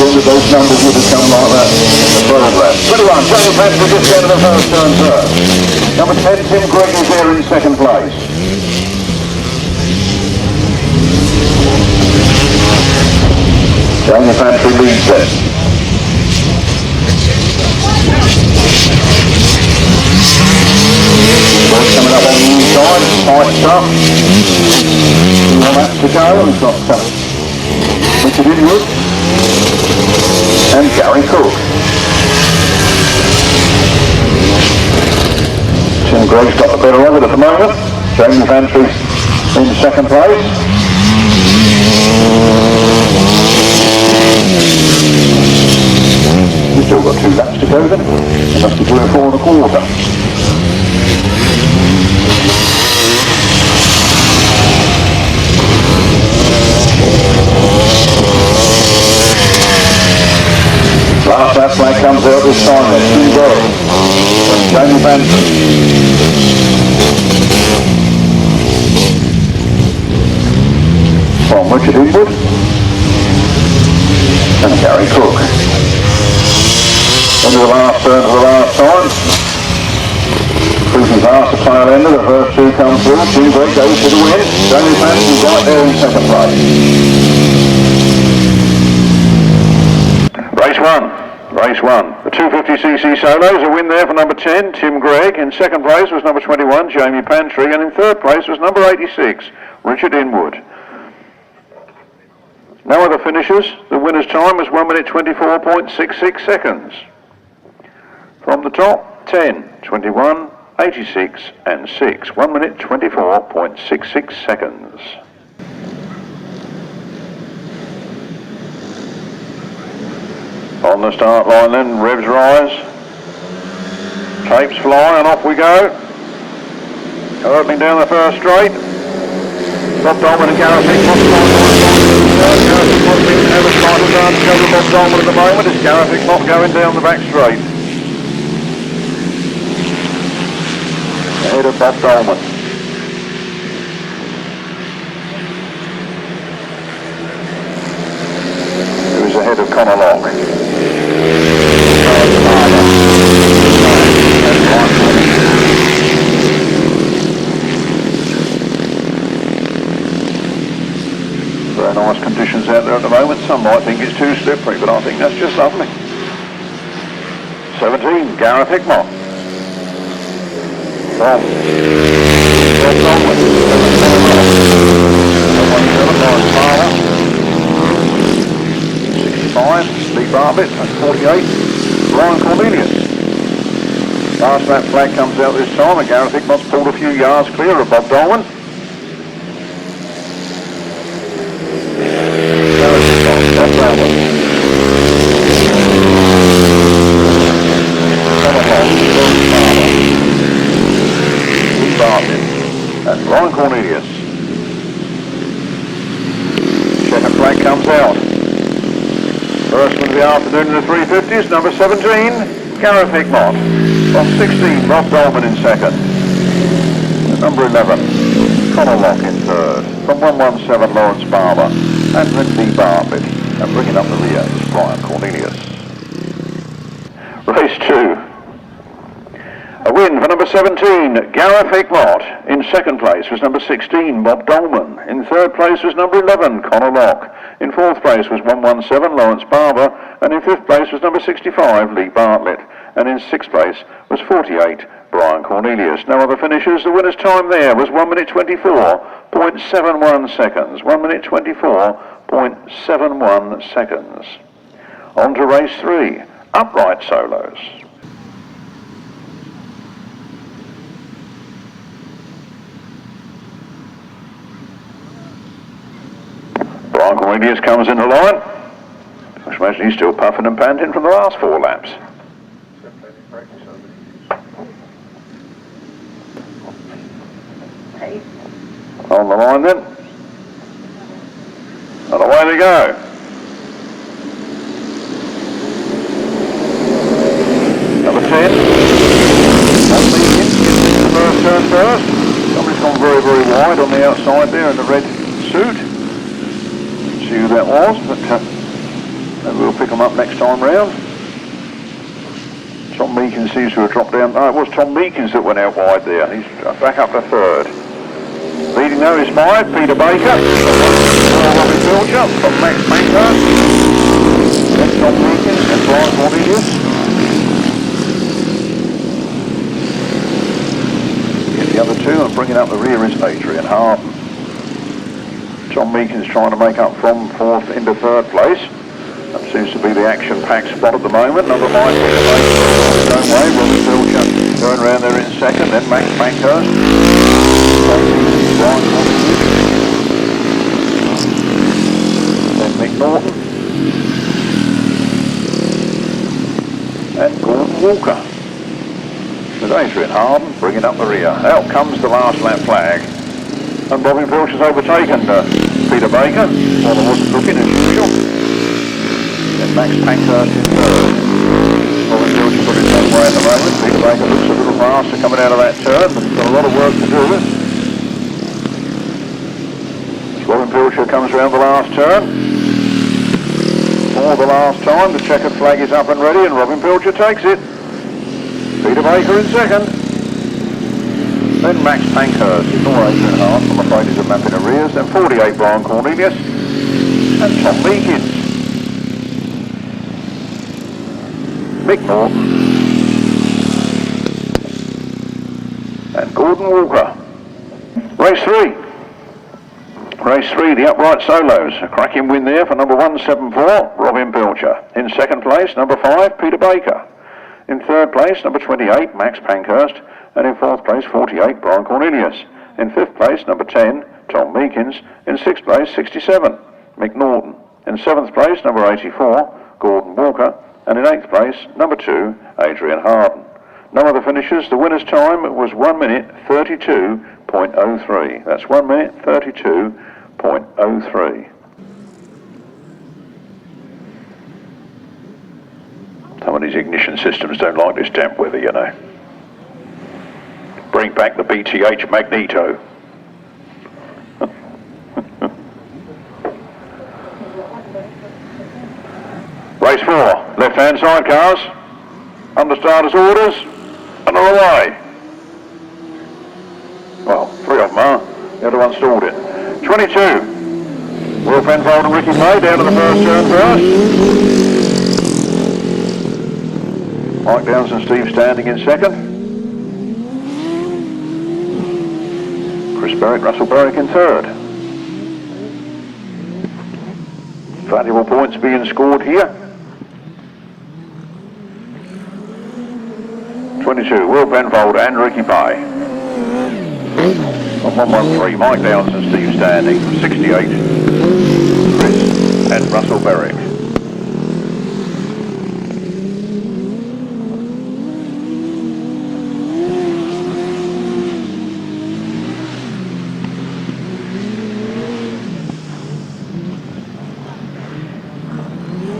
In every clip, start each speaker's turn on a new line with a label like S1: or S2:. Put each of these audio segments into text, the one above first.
S1: With those numbers would have come like that in the photograph. 21, Johnny Pantry just out of the first turn first. Number 10, Tim Greig is there in second place. Johnny Pantry leads there. Well, coming up on the inside, tight stuff. 2 more laps to go, and it's got Mitch and Gary Cook. Tim Greig's got the better of it at the moment. Jamie Pantry in second place. We've still got 2 laps to go then. It must be 3 or 4 1/4. Last lap flag comes out this time, that's Tim Greig. Jamie Pantry. From Richard Inwood and Gary Cook. Into the last turn for the last time. Cruising past the tail end of the first 2 come through. Tim Greig goes to the win. Jamie Pantry right there in second place. Race 1. The 250cc solos, a win there for number 10, Tim Greig. In second place was number 21, Jamie Pantry, and in third place was number 86, Richard Inwood. No other finishers. The winner's time was 1 minute 24.66 seconds. From the top, 10, 21, 86 and 6. 1 minute 24.66 seconds. On the start line then, revs rise. Tapes fly and off we go. Opening down the first straight. Bob Dolman and Gareth Hickmott. Gareth Hickmott seems to have a slight advantage over Bob Dolman at the moment. It's Gareth Hickmott going down the back straight. Ahead of Bob Dolman. Who's ahead of Locke. Very nice conditions out there at the moment. Some might think it's too slippery, but I think that's just lovely. 17, Gareth Hickmott. Bob Dolman. 65, Lee Bartlett at 48, Ryan Cornelius. Last lap flag comes out this time and Gareth Hickmott's pulled a few yards clear of Bob Dolman. Bob Dolman. Lee Bartlett and Ryan Cornelius. Second flag comes out. First one of the afternoon in the 350s, number 17, Gareth Hickmott. From 16, Bob Dolman in second. And number 11, Locke in third. From 117, Lawrence Barber. And then Lee Bartlett. And bringing up the rear is Brian Cornelius. Race 2. A win for number 17, Gareth Hickmott. In second place was number 16, Bob Dolman. In third place was number 11, Locke. In fourth place was 117, Lawrence Barber. And in fifth place was number 65, Lee Bartlett. And in sixth place was 48, Brian Cornelius. No other finishers. The winner's time there was 1 minute 24.71 seconds. 1 minute 24.71 seconds. On to race 3, upright solos. Brian Cornelius comes in the line. I should imagine he's still puffing and panting from the last 4 laps. On the line then. And away they go. Number 10. Meakins gets into the first turn first. Somebody's gone very, very wide on the outside there in the red suit. See who that was, but maybe we'll pick them up next time round. Tom Meakins seems to have dropped down. Oh, it was Tom Meakins that went out wide there. He's back up to third. Leading though is 5, Peter Baker. Robbie Pilcher from Max Pankhurst. Then Tom Meakins and Brian Cornelius. Get the other two and bringing up the rear is Adrian Harden. John Meakins trying to make up from fourth into third place. That seems to be the action-packed spot at the moment. Number 5, Peter Baker, his own way. Robbie Pilcher going around there in second. Then Max Pankhurst. Brian Cornelius. Then Mick Norton. And Gordon Walker. With Adrian Harden bringing up the rear. Out comes the last lap flag. And Robbie Pilcher's overtaken Peter Baker. Well, I wasn't looking as usual. Then Max Pankhurst in third. Robbie Pilcher's got his own way at the moment. Peter Baker looks a little faster coming out of that turn, but he's got a lot of work to do. Robbie Pilcher comes around the last turn. For the last time, the checkered flag is up and ready, and Robbie Pilcher takes it. Peter Baker in second. Then Max Pankhurst, ignore 8.5, I'm afraid he's a map in arrears. Then 48, Brian Cornelius. And Tom Meakins. Mick Norton. And Gordon Walker. Race 3. Race 3, the upright solos. A cracking win there for number 174, Robbie Pilcher. In second place, number 5, Peter Baker. In third place, number 28, Max Pankhurst. And in 4th place, 48, Bryer Cornelius. In 5th place, number 10, Tom Meakins. In 6th place, 67, McDonald. In 7th place, number 84, Gordon Walker. And in 8th place, number 2, Adrian Harden. No other finishers. The winner's time was 1 minute 32.03. That's 1 minute 32.03. Some of these ignition systems don't like this damp weather, you know. Bring back the BTH Magneto. Race 4, left-hand side cars, under starters orders, and are away. Well, 3 of them are, the other one stalled it. 22, Will Penfold and Ricky May down to the first turn first. Mike Downs and Steve standing in second. Chris Berwick, Russell Berwick in third. Valuable points being scored here. 22, Will Penfold and Ricky May. On 113, Mike Downs and Steve standing. 68, Chris and Russell Berwick.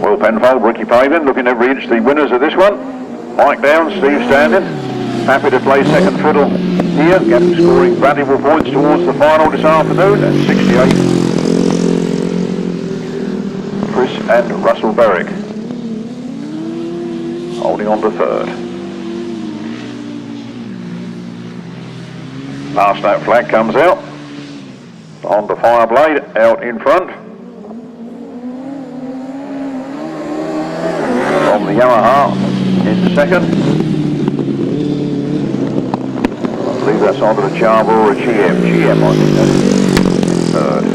S1: Will Penfold, Ricky Pavin, looking every inch the winners of this one. Mike Downs, Steve standing. Happy to play second fiddle here. Getting scoring valuable points towards the final this afternoon at 68. Chris and Russell Berwick holding on to third. Last that flag comes out. Honda Fireblade out in front. From the Yamaha in second. I believe that's either a Java or a GM. GM, I think that's in third.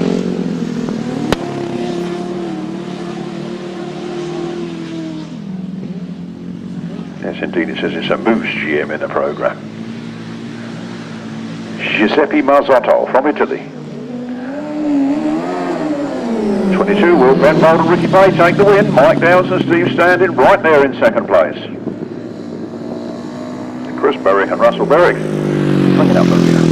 S1: Yes, indeed, it says it's a Moose GM in the programme. Giuseppe Marzotto from Italy. 22, Will Penfold and Ricky May take the win. Mike Downs and Steve standing right there in second place. Chris Berwick and Russell Berwick bringing up the rear.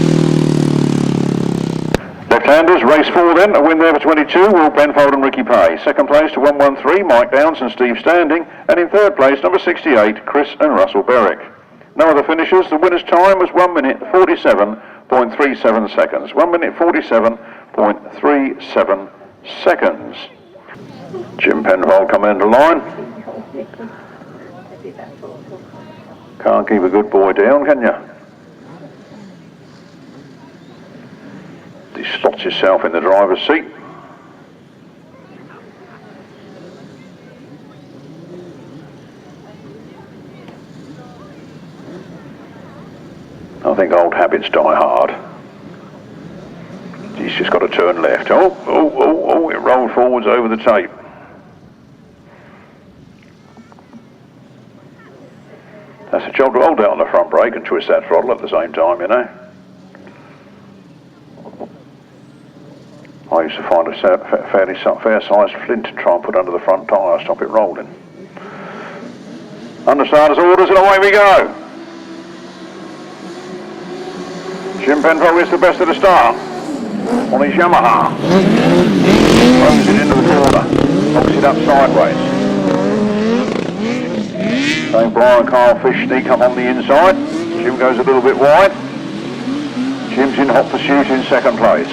S1: Left-handers, race 4 then, a win there for 22, Will Penfold and Ricky May. Second place to 113, Mike Downs and Steve standing. And in third place, number 68, Chris and Russell Berwick. No other finishers. The winner's time was 1 minute 47.37 seconds. 1 minute 47.37 seconds. Jim Penfold coming into line. Can't keep a good boy down, can you? He slots himself in the driver's seat. I think old habits die hard. He's just got to turn left. Oh, it rolled forwards over the tape. That's a job to hold down the front brake and twist that throttle at the same time, you know. I used to find a fair-sized flint to try and put under the front tyre, stop it rolling. Under starters orders and away we go. Jim Penfold is the best at the start on his Yamaha. Throws it into the corner, knocks it up sideways. So Bryer and Carl Fish sneak up on the inside. Jim goes a little bit wide. Jim's in hot pursuit in second place.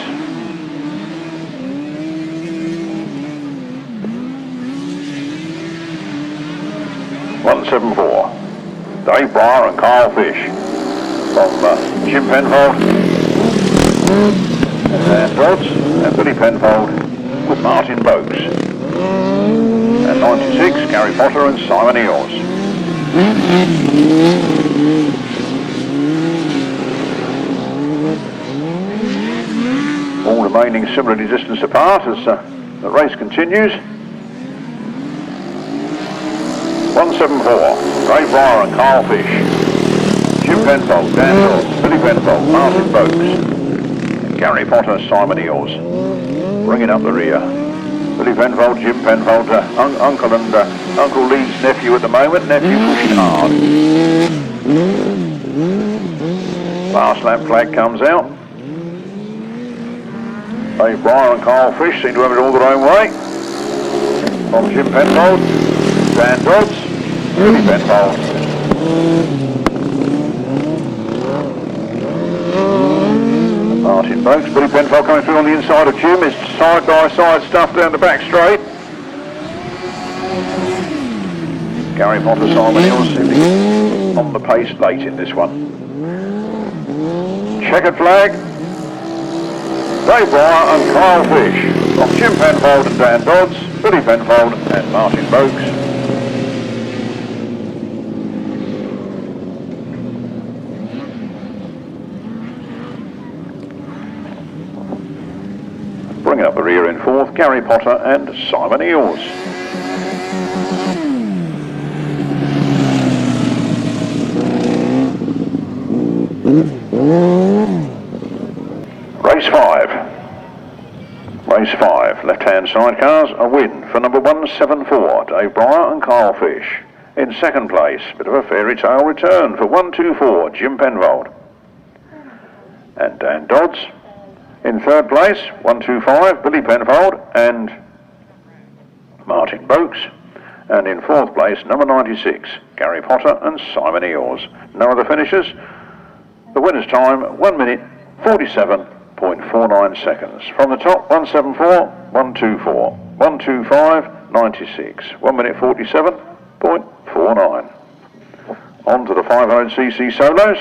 S1: .174. Dave Bryer and Carl Fish. From Jim Penfold and Dodds and Billy Penfold with Martin Boakes. And 96, Gary Potter and Simon Eels. All remaining similarly distance apart as the race continues. 174, Dave Bryer and Carl Fish. Jim Penfold, Dan Dodds, Billy Penfold, Martin Boakes, Gary Potter, Simon Eels. Bringing up the rear. Billy Penfold, Jim Penfold, Uncle and Uncle Lee's nephew at the moment. Nephew pushing hard. Last lap flag comes out. Bryer and Carl Fish seem to have it all their own way. From Jim Penfold, Dan Dodds, Billy Penfold. Martin Boakes, Billy Penfold coming through on the inside of Jim. It's side by side stuff down the back straight. Gary Potter, Simon Eels seem to be on the pace late in this one. Checkered flag. Bryer and Carl Fish from Jim Penfold and Dan Dodds, Billy Penfold and Martin Boakes. Bringing up the rear in fourth, Gary Potter and Simon Eels. Race 5. Race 5, left-hand sidecars, a win for number 174, Dave Bryer and Carl Fish. In second place, bit of a fairy tale return for 124, Jim Penfold and Dan Dodds. In third place, 125, Billy Penfold and Martin Boakes. And in fourth place, number 96, Gary Potter and Simon Eels. No other finishers. The winner's time, 1 minute 47.49 seconds. From the top, 174, 124, 125, 96. 1 minute 47.49. On to the 500cc solos.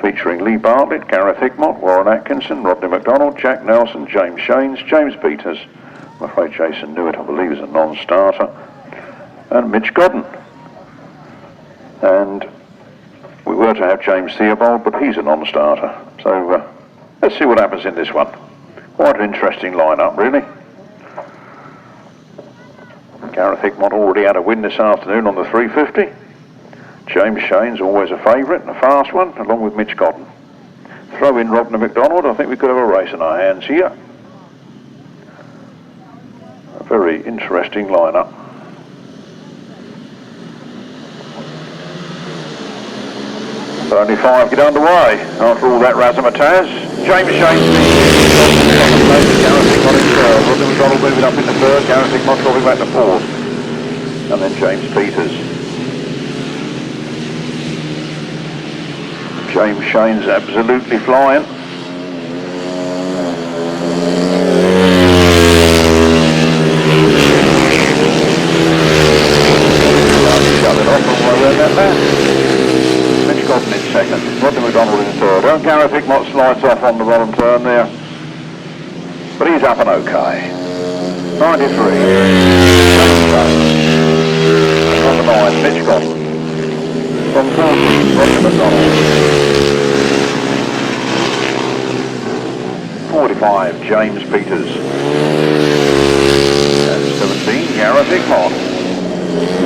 S1: Featuring Lee Bartlett, Gareth Hickmott, Warren Atkinson, Rodney McDonald, Jack Nelson, James Shanes, James Peters. I'm afraid Jason Newitt, I believe, is a non-starter. And Mitch Godden. And we were to have James Theobald, but he's a non-starter. So let's see what happens in this one. Quite an interesting lineup, really. Gareth Hickmott already had a win this afternoon on the 350. James Shane's always a favourite and a fast one, along with Mitch Godden. Throw in Rodney McDonald, I think we could have a race in our hands here. A very interesting lineup. But only 5 get underway after all that razzmatazz. James Shane's Gareth Hickmott in third, Rodney McDonald moving up in the third, Gareth Hickmott dropping back to fourth. And then James Peters. James Shane's absolutely flying. Shut it off all the way around that man. Mitch Godden in second, Rodney McDonald in third. Gareth Hickmott slides off on the bottom turn there. But he's up and okay. 93. Number 9, Mitch Godden. From 14, Rodney McDonald. 45, James Peters. And 17, Gareth Hickmott.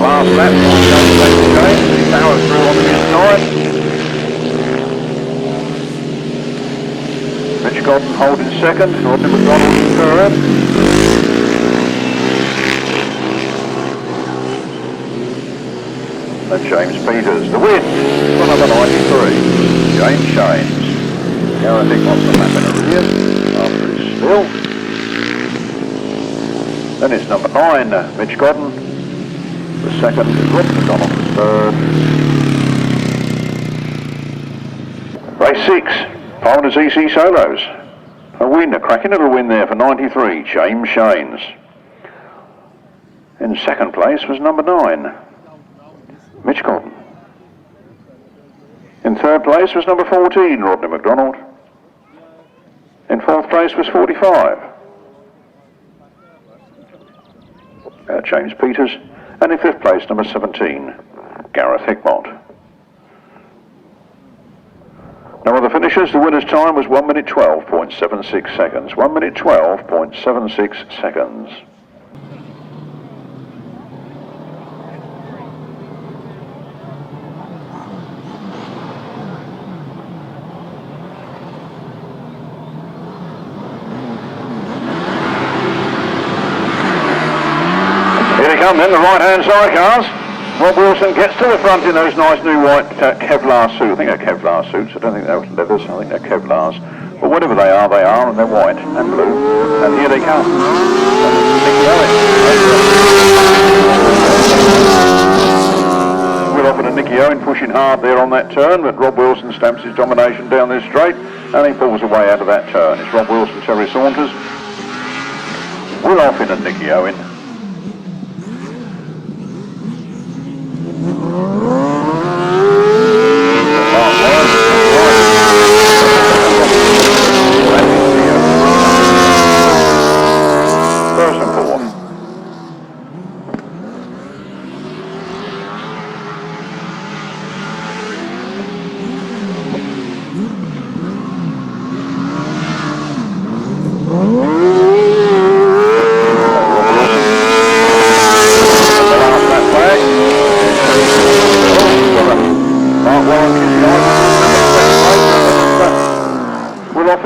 S1: Last lap, James. He powers through on the inside. Mitch Godden holding second, Rodney McDonald in third. And James Peters, the win for number 93, James Shanes. Gareth Hickmott's the lap in a rear after his spill. Then it's number 9, Mitch Godden. The second is Rodney McDonald, the third. Race 6, 500cc solos. A win, a cracking little win there for 93, James Shanes. In second place was number 9. Mitch Godden. In third place was number 14, Rodney McDonald. In fourth place was 45, James Peters. And in fifth place, number 17, Gareth Hickmott. No other finishers. The winner's time was 1 minute 12.76 seconds. 1 minute 12.76 seconds. come then, the right-hand sidecars. Rob Wilson gets to the front in those nice new white Kevlar suits. I think they're Kevlar suits. I don't think they're leathers. I think they're Kevlars. But whatever they are, and they're white and blue. And here they come. We're off at Nicky Owen pushing hard there on that turn, but Rob Wilson stamps his domination down this straight, and he pulls away out of that turn. It's Rob Wilson, Terry Saunters. We're off in at Nicky Owen. First and fourth.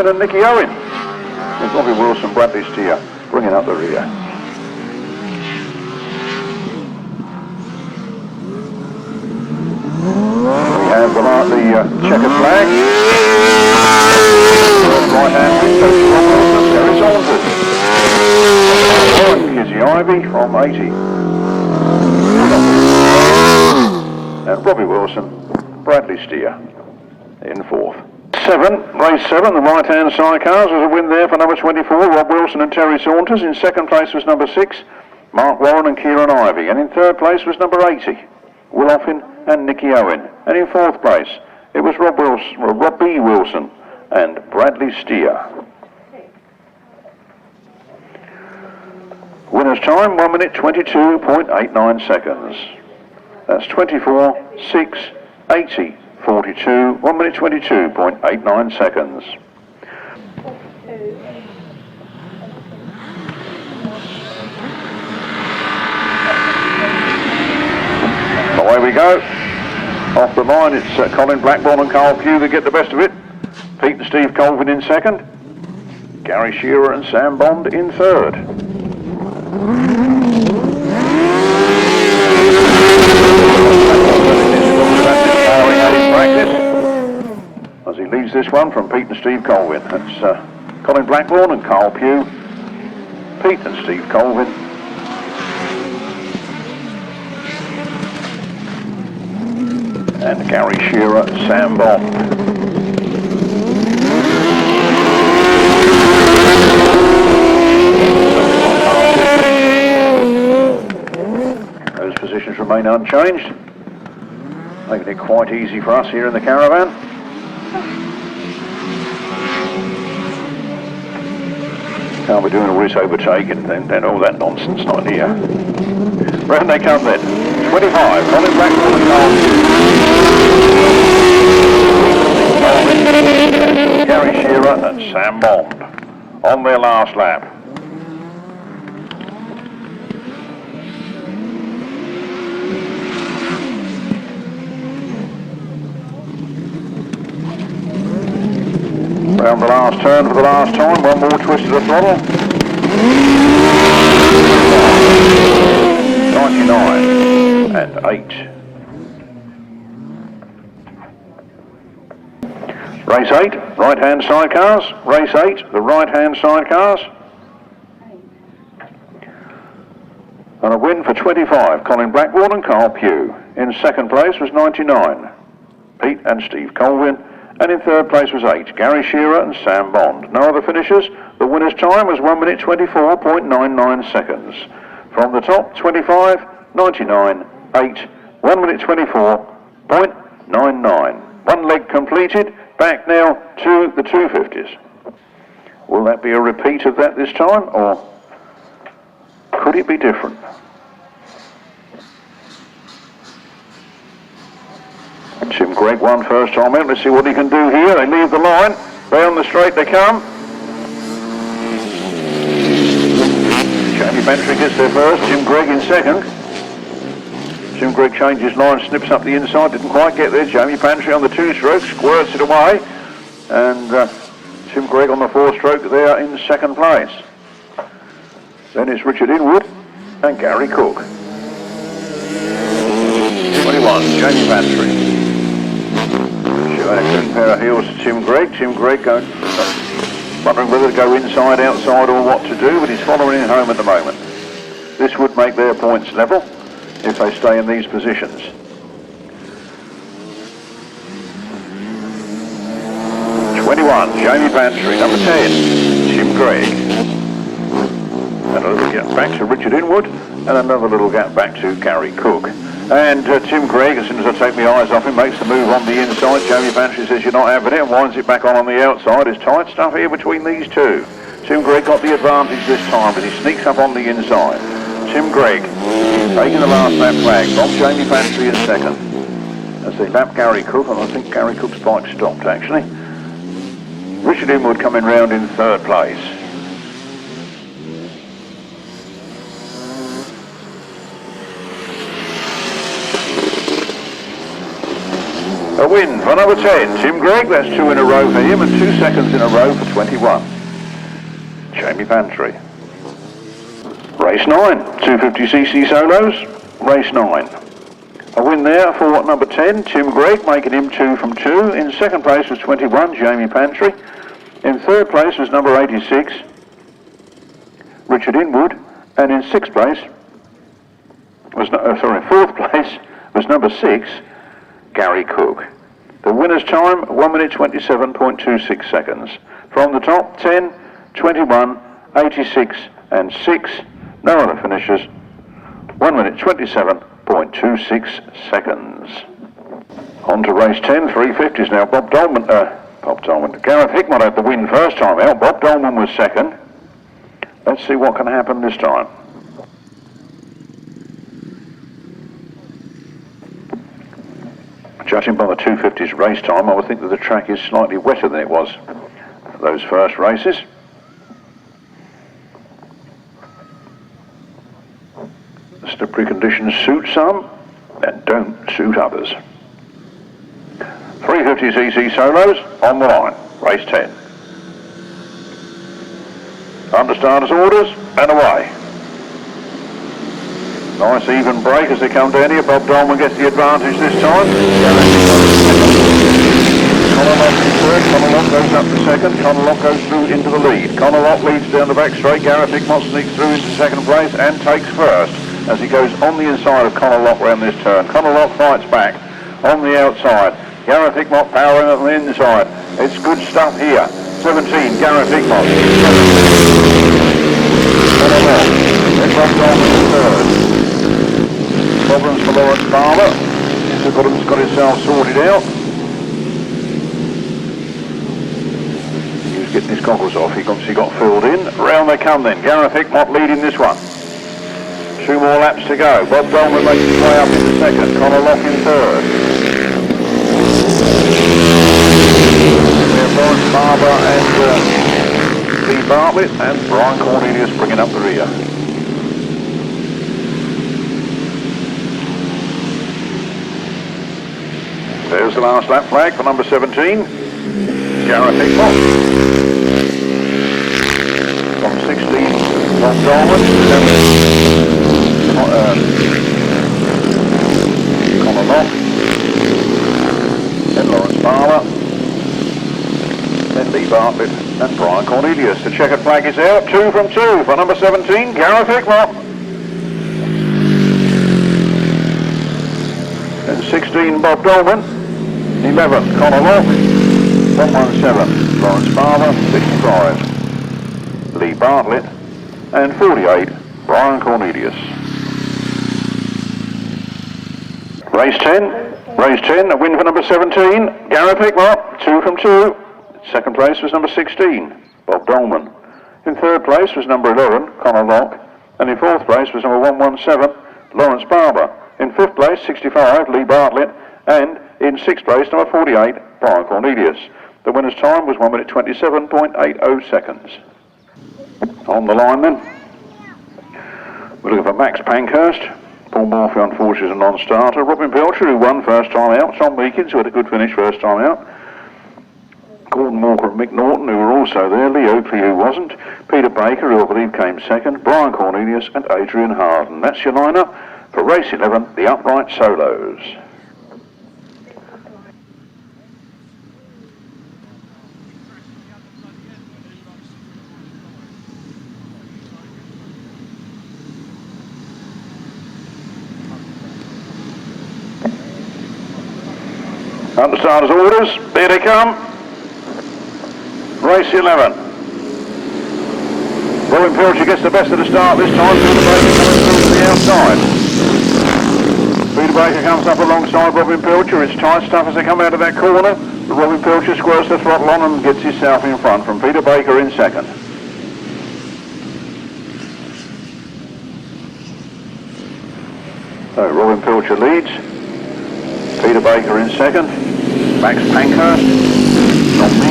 S1: And Nicky Owen. There's Robbie Wilson, Bradley Steer, bringing up the rear. We have the checkered flag. Right hand, Terry Saunters. Owen, Kizzy Ivy from 80. And Robbie Wilson, Bradley Steer in fourth. Race 7, the right-hand sidecars. Was a win there for number 24, Rob Wilson and Terry Saunters. In second place was number 6, Mark Warren and Kieran Ivy. And in third place was number 80, Will Offen and Nicky Owen. And in fourth place, it was Robbie Wilson and Bradley Steer. Winner's time, 1 minute 22.89 seconds. That's 24.680. 42, 1 minute 22.89 seconds. Away we go. Off the line, it's Colin, Blackbourn and Pugh that get the best of it. Pete and Steve Colvin in second. Gary Shearer and Sam Bond in third. As he leads this one from Pete and Steve Colvin. That's Colin Blackbourn and Carl Pugh, Pete and Steve Colvin. And Gary Shearer, Sam Bond. Those positions remain unchanged, making it quite easy for us here in the caravan. Can't be doing a race overtake and then all that nonsense, not here. Round they come then. 25, Colin Blackbourn and Gary Shearer and Sam Bond on their last lap. Round the last turn for the last time, one more twist of the throttle. 99 and 8. Race 8, right-hand sidecars. Race 8, the right-hand sidecars. And a win for 25, Colin Blackbourn and Carl Pugh. In second place was 99, Pete and Steve Colvin. And in third place was 8, Gary Shearer and Sam Bond. No other finishers. The winner's time was 1 minute 24.99 seconds. From the top, 25, 99, 8, 1 minute 24.99. One leg completed. Back now to the 250s. Will that be a repeat of that this time, or could it be different? Tim Greig won first time out. Let's see what he can do here. They leave the line. They on the straight they come. Pantry gets there first. Tim Greig in second. Tim Greig changes line, snips up the inside. Didn't quite get there. Jamie Pantry on the 2-stroke, squirts it away. And Tim Greig on the 4-stroke there in second place. Then it's Richard Inwood and Gary Cook. 21, Jamie Pantry. Showing a clean pair of heels to Tim Greig. Tim Greig going, wondering whether to go inside, outside or what to do, but he's following in home at the moment. This would make their points level if they stay in these positions. Jamie Pantry, number 10, Tim Greig. And a little gap back to Richard Inwood, and another little gap back to Gary Cook. And Tim Greig, as soon as I take my eyes off him, makes the move on the inside. Jamie Pantry says you're not having it and winds it back on the outside. It's tight stuff here between these two. Tim Greig got the advantage this time, but he sneaks up on the inside. Tim Greig taking the last lap flag from Jamie Pantry in second. As they lap Gary Cook, and I think Gary Cook's bike stopped actually. Richard Inwood coming round in third place. A win for number 10, Tim Greig. That's 2 in a row for him and 2 seconds in a row for 21. Jamie Pantry. Race 9, 250cc solos, race 9. A win there for number 10, Tim Greig, making him 2 from 2. In second place was 21, Jamie Pantry. In third place was number 86, Richard Inwood. And in sixth place was, fourth place was number 6, Gary Cook. The winner's time, 1 minute 27.26 seconds. From the top, 10, 21, 86 and 6. No other finishers, 1 minute 27.26 seconds. On to race 10, 350s now. Gareth Hickmott had the win first time out. Bob Dolman was second. Let's see what can happen this time. Judging by the 250s race time, I would think that the track is slightly wetter than it was for those first races. The slippery conditions suit some and don't suit others. 350cc solos on the line, race 10. Under starters orders and away. Nice even break as they come down here. Bob Dolman gets the advantage this time. Colin Locke in third. Colin Locke goes up to second. Colin Locke goes through into the lead. Colin Locke leads down the back straight. Gareth Hickmott sneaks through into second place and takes first as he goes on the inside of Colin Locke round this turn. Colin Locke fights back on the outside. Gareth Hickmott powering on the inside. It's good stuff here. 17, Gareth Hickmott. Colin Locke. Then Bob Dolman in third. Problems for Lawrence Barber. So Godden's got himself sorted out. He was getting his goggles off. He obviously got filled in. Round they come then. Gareth Hickmott leading this one. 2 more laps to go. Bob Dolman makes his way up into second. Colin Locke in third. We have Lawrence Barber and Lee Bartlett and Brian Cornelius bringing up the rear. There's the last lap flag for number 17, Gareth Hickmott. From 16, Bob Dolman. Colin Locke. Then Lawrence Barber. Then Lee Bartlett and Brian Cornelius. The checkered flag is out. 2 from 2 for number 17, Gareth Hickmott. Then 16, Bob Dolman. 11, Colin Locke. 117, Lawrence Barber. 65, Lee Bartlett. And 48, Brian Cornelius. Race 10, a win for number 17, Gareth Hickmott, 2 from 2. Second place was number 16, Bob Dolman. In third place was number 11, Colin Locke. And in fourth place was number 117, Lawrence Barber. In fifth place, 65, Lee Bartlett. And in sixth place, number 48, Brian Cornelius. The winner's time was 1 minute 27.80 seconds. On the line then, we're looking for Max Pankhurst. Paul Morphy, unfortunately, is a non-starter. Robin Pilcher, who won first time out. Tom Meakins, who had a good finish first time out. Gordon Walker and Mick Norton, who were also there. Lee Oakley, who wasn't. Peter Baker, who I believe came second. Brian Cornelius and Adrian Harden. That's your lineup. For race 11, the upright solos. Understarters orders, there they come. Race 11. Robin Pilcher gets the best of the start this time. Peter Baker coming through to the outside. Peter Baker comes up alongside Robin Pilcher. It's tight stuff as they come out of that corner. But Robin Pilcher squares the throttle on and gets himself in front from Peter Baker in second. So Robin Pilcher leads. Peter Baker in second. Max Pankhurst, Rodney,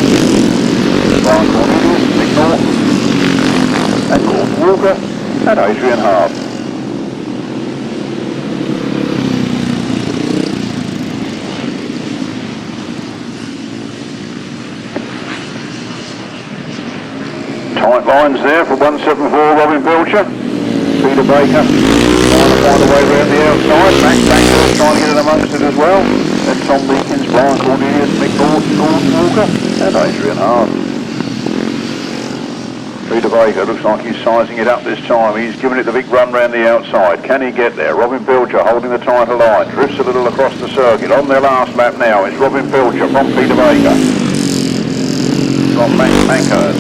S1: Brian Cornelius, McDonald, and Gordon Walker, and Adrian Hart. Tight lines there for 174 Robin Pilcher. Peter Baker trying to find a way around the outside. Max Pankhurst trying to get in amongst it as well. Then Tom Meakins, Brian Cornelius, McDonald, Gordon Walker, and Adrian Hart. Peter Baker looks like he's sizing it up this time. He's giving it the big run round the outside. Can he get there? Robin Pilcher holding the tighter line. Drifts a little across the circuit. On their last lap now, it's Robin Pilcher from Peter Baker. From Max Pankhurst.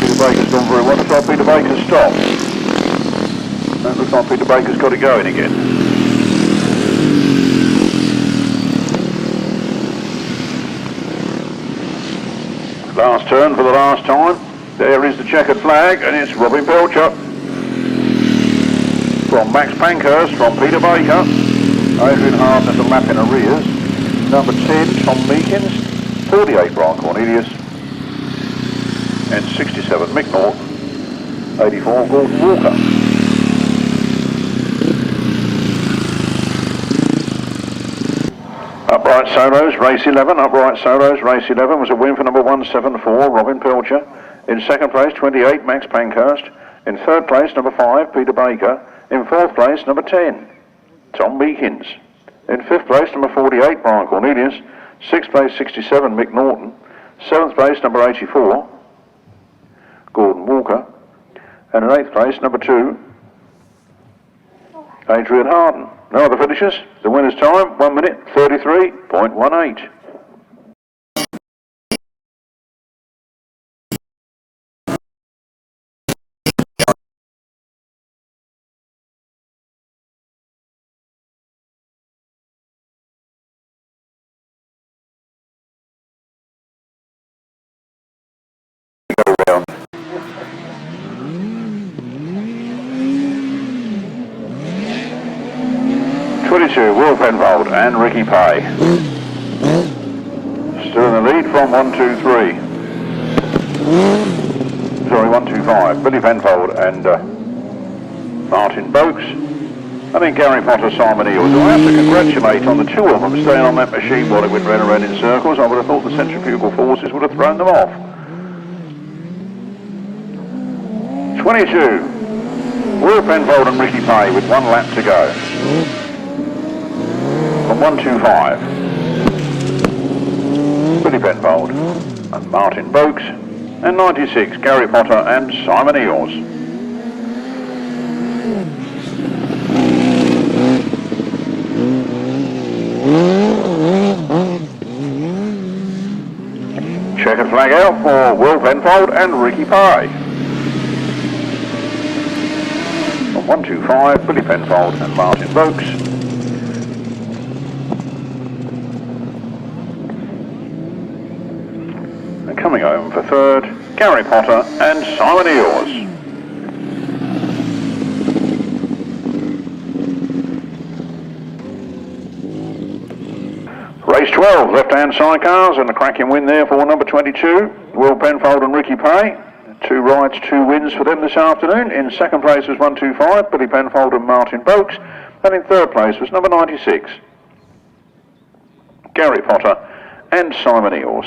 S1: Peter Baker's done very well. Looks like Peter Baker's stopped. That looks like Peter Baker's got it going again. Last turn for the last time. There is the checkered flag, and it's Robin Pilcher. From Max Pankhurst, from Peter Baker. Adrian Hart at the lap in arrears. Number 10, Tom Meakins. 48, Brian Cornelius. And 67, Mick Norton. 84, Gordon Walker. Upright Solos, race 11. Upright Solos, race 11 was a win for number 174, Robin Pilcher. In second place, 28, Max Pankhurst. In third place, number 5, Peter Baker. In fourth place, number 10, Tom Meakins. In fifth place, number 48, Brian Cornelius. Sixth place, 67, Mick Norton. Seventh place, number 84, Gordon Walker. And in eighth place, number 2, Adrian Hart. No other finishes. The winner's time, 1 minute 33.18. Go round. 22, Will Penfold and Ricky Pay. Still in the lead from 1, 2, 3. Sorry, 1, 2, 5. Billy Penfold and Martin Boakes. And then Gary Potter, Simon Eels. I have to congratulate on the two of them staying on that machine while it went round and round in circles. I would have thought the centrifugal forces would have thrown them off. 22, Will Penfold and Ricky Pay with 1 lap to go. From 125, Billy Penfold and Martin Boakes, and 96, Gary Potter and Simon Eels. Checkered flag out for Will Penfold and Ricky Pye. From 125, Billy Penfold and Martin Boakes. Coming home for third, Gary Potter and Simon Eels. Race 12, left-hand sidecars, and a cracking win there for number 22, Will Penfold and Ricky Pay. 2 rides, 2 wins for them this afternoon. In second place was 125, Billy Penfold and Martin Boakes, and in third place was number 96, Gary Potter and Simon Eels.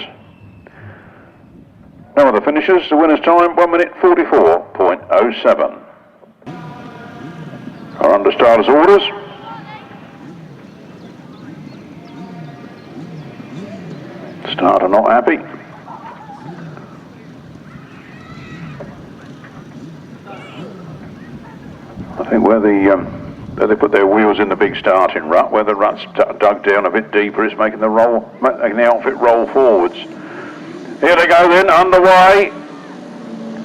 S1: No other finishes. The winner's time, 1 minute 44.07. Our under starter's orders. Starter not happy. I think where they put their wheels in the big starting rut, where the rut's dug down a bit deeper, is making the outfit roll forwards. Here they go then, underway.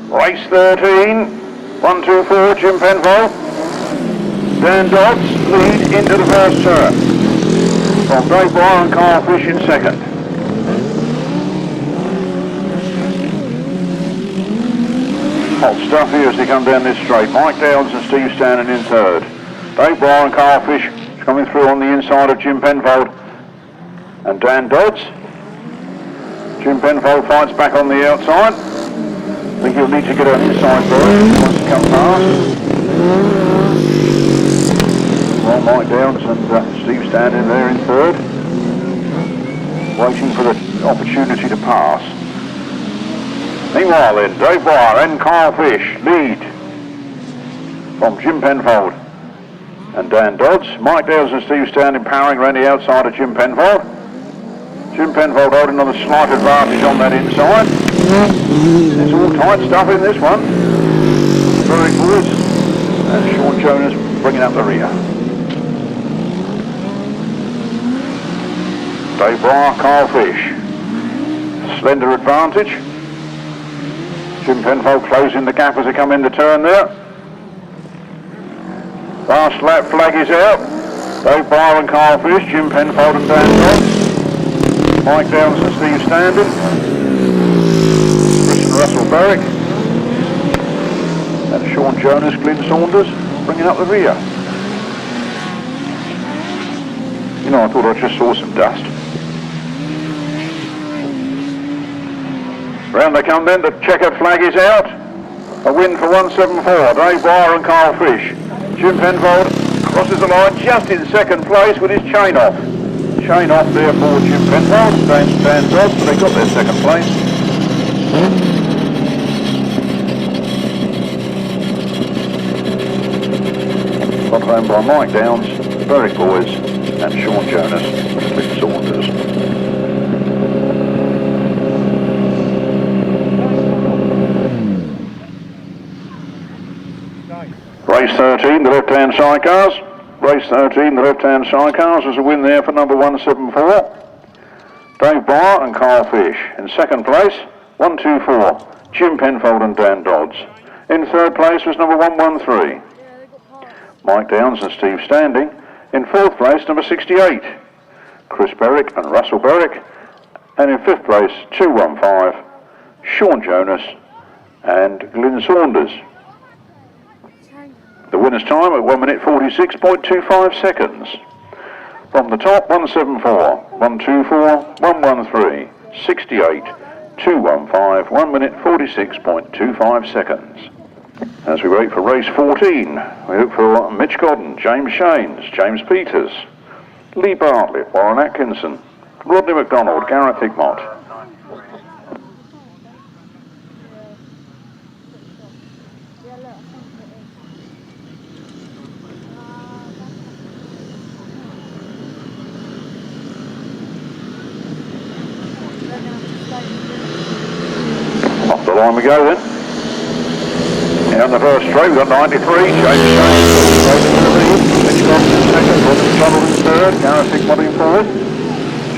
S1: Race 13, 1, 2, 4, Jim Penfold. Dan Dodds lead into the first turn. From Dave Bryer and Carl Fish in second. Hot stuff here as they come down this straight. Mike Downs and Steve Standing in third. Dave Bryer and Carl Fish coming through on the inside of Jim Penfold and Dan Dodds. Jim Penfold fights back on the outside. I think he'll need to get an inside berth if he wants to come past. Well, Mike Downs and Steve Standing there in third, waiting for the opportunity to pass. Meanwhile then, Dave Bryer and Carl Fish lead from Jim Penfold and Dan Dodds. Mike Downs and Steve Standing powering around the outside of Jim Penfold. Jim Penfold holding on a slight advantage on that inside. It's all tight stuff in this one. Very good. And Sean Jonas bringing up the rear. Dave Bryer, Carl Fish. Slender advantage. Jim Penfold closing the gap as they come in the turn there. Last lap flag is out. Dave Bryer and Carl Fish, Jim Penfold and Dan Dodds. Mike Downs and Steve Standing. Chris and Russell Barrick. And Sean Jonas, Glyn Saunters bringing up the rear. You know, I thought I just saw some dust. Round they come then, the checkered flag is out. A win for 174, Dave Bryer and Carl Fish. Jim Penfold crosses the line just in second place with his chain off. Chain off there for Jim Penfold, Dan Dodds, but they got their second place. Got home by Mike Downs, Berwick boys, and Sean Jonas, Glyn Saunters. Race 13, the left-hand sidecars. Race 13, the left-hand sidecars. There's a win there for number 174. Dave Bryer and Carl Fish. In second place, 124, Jim Penfold and Dan Dodds. In third place was number 113, Mike Downs and Steve Standing. In fourth place, number 68, Chris Berwick and Russell Berwick. And in fifth place, 215, Sean Jonas and Glyn Saunters. The winner's time at 1 minute 46.25 seconds. From the top, 174, 124, 113, 68, 215, 1 minute 46.25 seconds. As we wait for race 14, we look for Mitch Godden, James Shanes, James Peters, Lee Bartlett, Warren Atkinson, Rodney McDonald, Gareth Hickmott. Off the line we go then. Down the first straight, we've got 93, James Shanes, Mitch Godden in second, Rodney McDonald in third, Gareth Hickmott in fourth,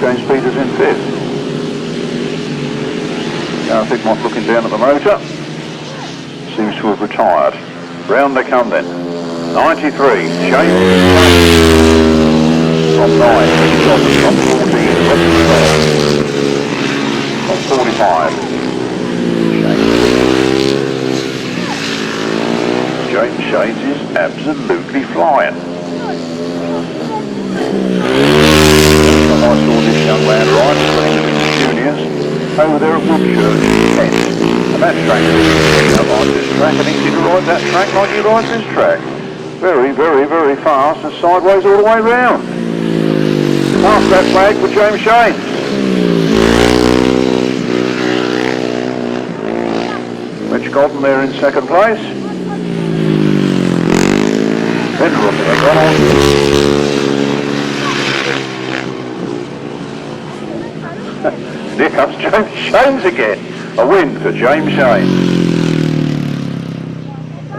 S1: James Peters in fifth. Gareth Hickmott looking down at the motor, seems to have retired. Round they come then. 93, James from 9, Mitch Godden from 14, from 45. James Shanes is absolutely flying. I saw this young lad ride playing with the juniors over there at Wiltshire in Kent. And that track is like this track, and easy to ride that track like he rides this track. Very, very, very fast and sideways all the way round. Past that flag for James Shanes. Mitch Godden there in second place. win, Rodney McDonald. Here comes James Shanes again. A win for James Shanes.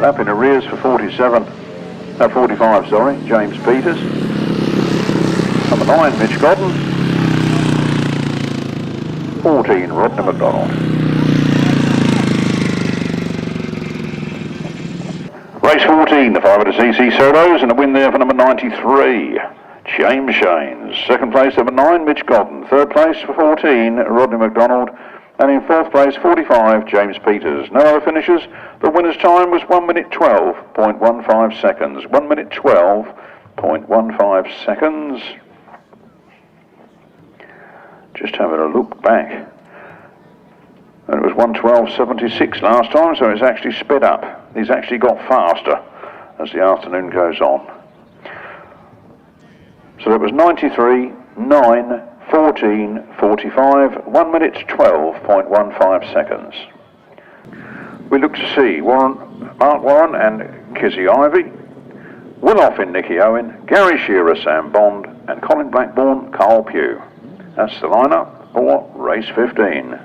S1: Lap in arrears for 45, sorry, James Peters. Number 9, Mitch Godden. 14, Rodney McDonald. Race 14, the 500cc solos, and a win there for number 93, James Shanes. Second place, number 9, Mitch Godden. Third place for 14, Rodney McDonald. And in fourth place, 45, James Peters. No other finishers. The winner's time was 1 minute 12.15 seconds. 1 minute 12.15 seconds. Just having a look back. And it was 1:12.76 last time, so it's actually sped up. He's actually got faster as the afternoon goes on. So it was 93, 9, 14, 45, 1 minute 12.15 seconds. We look to see Mark Warren and Kizzy Ivy, Will Offen, Nicky Owen, Gary Shearer, Sam Bond, and Colin Blackbourn, Carl Pugh. That's the lineup for race 15.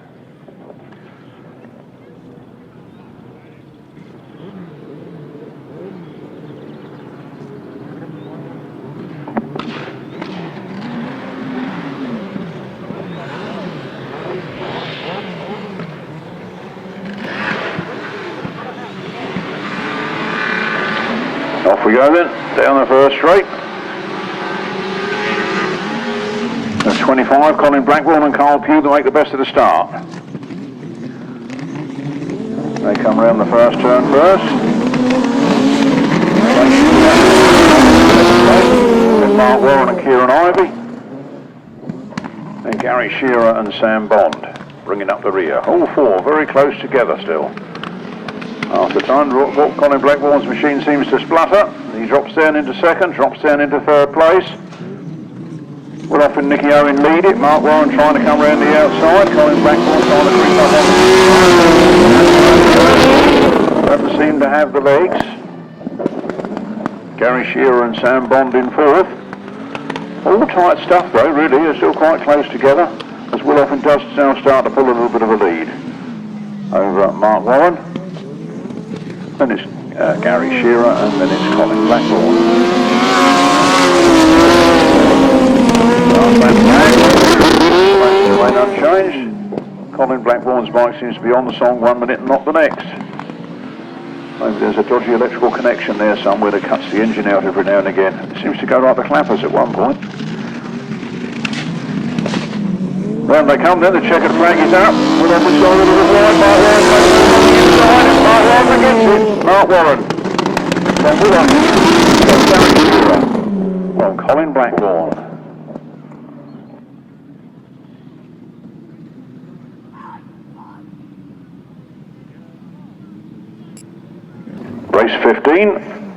S1: Off we go then, down the first straight. There's 25, Colin Blackbourn and Carl Pugh to make the best of the start. They come around the first turn first. Then Mark Warren and Kieran Ivy. Then Gary Shearer and Sam Bond bringing up the rear. All four very close together still. After time, Colin Blackbourn's machine seems to splutter. He drops down into second, drops down into third place. Will Offen, Nicky Owen lead it. Mark Warren trying to come around the outside. Colin Blackbourn trying to creep up on the doesn't seem to have the legs. Gary Shearer and Sam Bond in fourth. All tight stuff though, really. They're still quite close together as Will Offen does now start to pull a little bit of a lead over Mark Warren. Then it's Gary Shearer and then it's Colin Blackbourn. Remain unchanged. Colin Blackbourn's bike seems to be on the song 1 minute and not the next. Maybe there's a dodgy electrical connection there somewhere that cuts the engine out every now and again. It seems to go like the clappers at one point. Round they come then, the checkered flag is up. Will Offen side a little wide, Mark Warren against it. Mark Warren. From Will Offen. From Colin Blackbourn.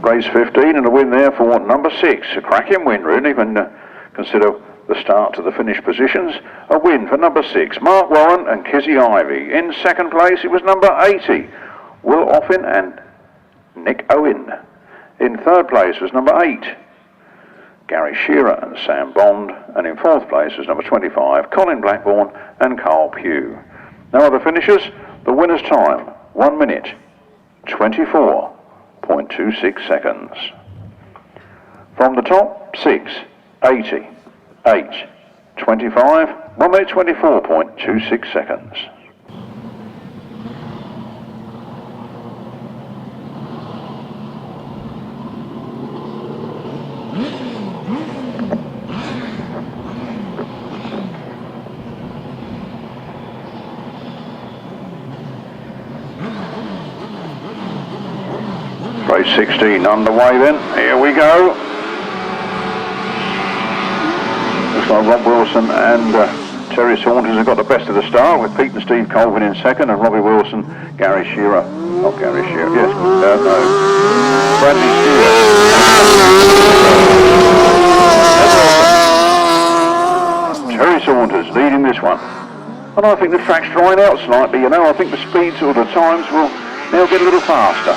S1: Race 15 and a win there for number 6. A cracking win really when consider the start to the finish positions. A win for number 6, Mark Warren and Kizzy Ivy. In second place it was number 80, Will Offen and Nick Owen. In third place was number 8, Gary Shearer and Sam Bond. And in fourth place was number 25, Colin Blackbourn and Carl Pugh. No other finishers. The winner's time, 1 minute, 24.26 seconds. From the top, 6, 80, 8, 25, 1 minute 24.26 seconds. Race 16 underway then, here we go. Looks like Rob Wilson and Terry Saunters have got the best of the start with Pete and Steve Colvin in second and Robbie Wilson, Gary Shearer, not Gary Shearer, yes, no, Bradley Stewart. Terry Saunters leading this one. And I think the track's drying out slightly, you know, I think the speeds or the times will now get a little faster.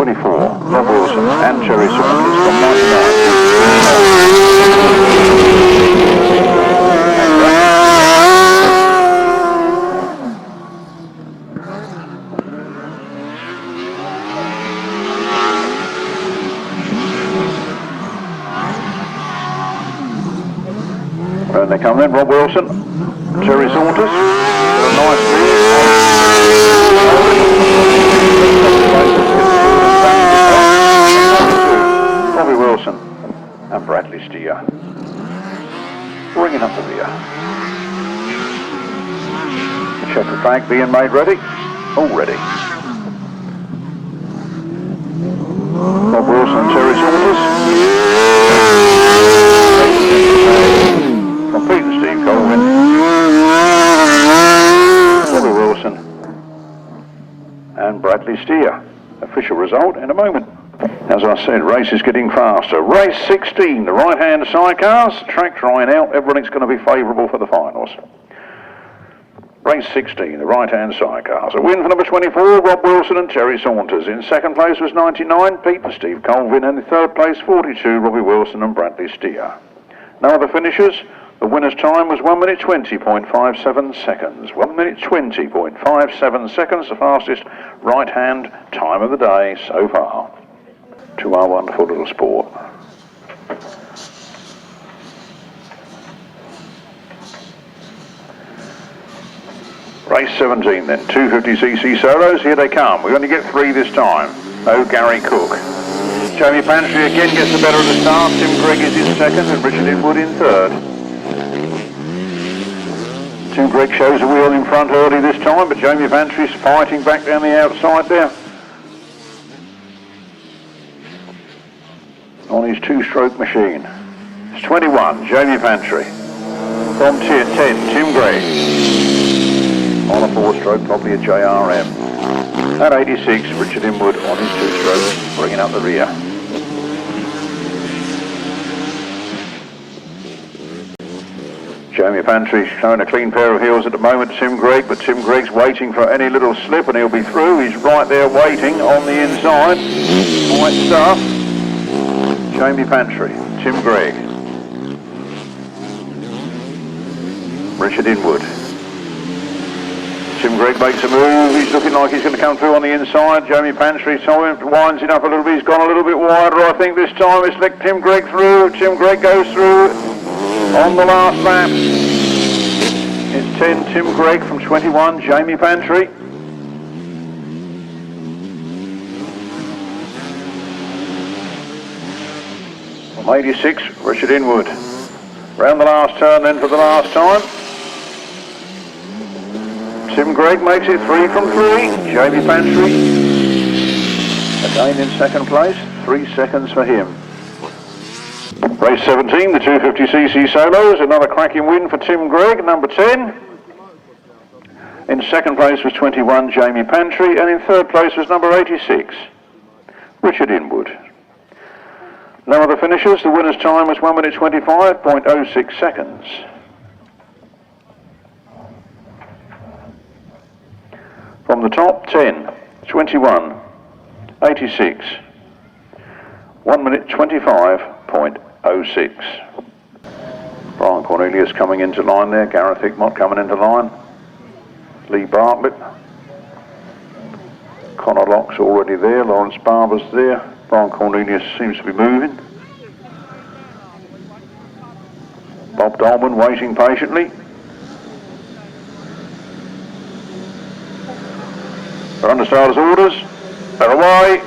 S1: 24, Rob Wilson and Terry Saunters from 99. And they come in, Rob Wilson, Terry Saunters, a nice lead. Robbie Wilson and Bradley Steer bringing up the rear. Checker track being made ready. All ready. Rob Wilson and Terry Saunters. From Pete and Steve Colvin. Robbie Wilson and Bradley Steer. Official result in a moment. As I said, race is getting faster. Race 16, the right-hand sidecars. Track drying out. Everything's going to be favourable for the finals. Race 16, the right-hand sidecars. A win for number 24, Rob Wilson and Terry Saunters. In second place was 99, Pete and Steve Colvin. And in third place, 42, Robbie Wilson and Bradley Steer. No other finishers. The winner's time was 1 minute 20.57 seconds. 1 minute 20.57 seconds, the fastest right-hand time of the day so far. To our wonderful little sport. Race 17 then, 250cc solos, here they come. We only get 3 this time. Oh, Gary Cook. Jamie Pantry again gets the better of the start. Tim Greig is in second and Richard Inwood in third. Tim Greig shows a wheel in front early this time, but Jamie Pantry's fighting back down the outside there. On his two-stroke machine. It's 21, Jamie Pantry. From 10, Tim Greig. On a 4-stroke, probably a JRM. At 86, Richard Inwood on his 2-stroke, bringing up the rear. Jamie Pantry showing a clean pair of heels at the moment, Tim Greig, but Tim Greig's waiting for any little slip and he'll be through. He's right there waiting on the inside. White stuff. Jamie Pantry, Tim Greig, Richard Inwood. Tim Greig makes a move, he's looking like he's going to come through on the inside. Jamie Pantry winds it up a little bit, he's gone a little bit wider I think this time. It's let Tim Greig through, Tim Greig goes through on the last lap. It's 10, Tim Greig from 21, Jamie Pantry. From 86, Richard Inwood. Round the last turn then for the last time. Tim Greig makes it 3 from 3. Jamie Pantry again in second place. 3 seconds for him. Race 17, the 250cc solos. Another cracking win for Tim Greig, number 10. In second place was 21, Jamie Pantry. And in third place was number 86, Richard Inwood. No other finishers. The winner's time was 1 minute 25.06 seconds. From the top, 10, 21, 86, 1 minute 25.06. Brian Cornelius coming into line there, Gareth Hickmott coming into line, Lee Bartlett, Connor Locke's already there, Lawrence Barber's there, Brian Cornelius seems to be moving. Bob Dolman waiting patiently. They're under starters' orders. They're away.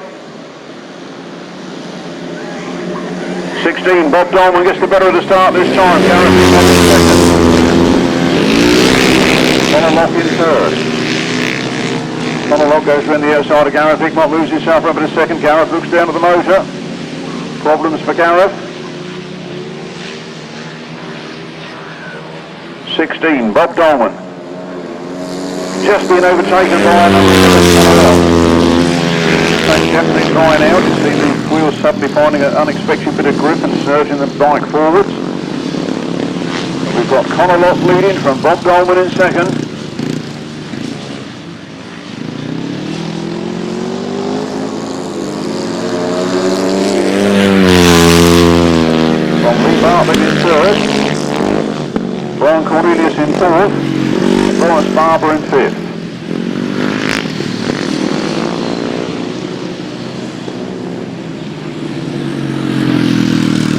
S1: 16, Bob Dolman gets the better of the start this time. Gareth in second. Connor Locke in third. Connor Locke goes around the outside of Gareth. Hickmott moves himself up in a second. Gareth looks down at the motor. Problems for Gareth. 16, Bob Dolman. Just been overtaken by another definitely drying out. You see the wheels suddenly finding an unexpected bit of grip and surging the bike forwards. We've got Connor Locke leading from Bob Dolman in second. Cornelius in fourth, Lawrence Barber in fifth.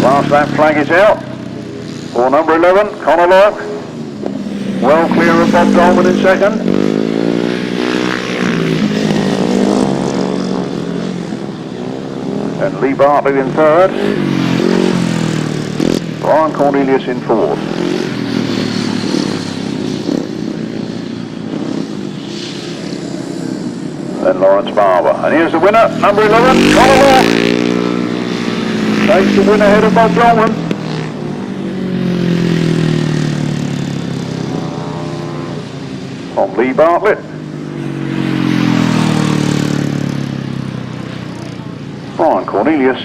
S1: Last lap flag is out for number 11, Locke. Well clear of Bob Dolman in second. And Lee Bartlett in third. Brian Cornelius in fourth. Then Lawrence Barber. And here's the winner, number 11, Locke. Takes the win ahead of Bob Dolman. From Lee Bartlett. Brian Cornelius.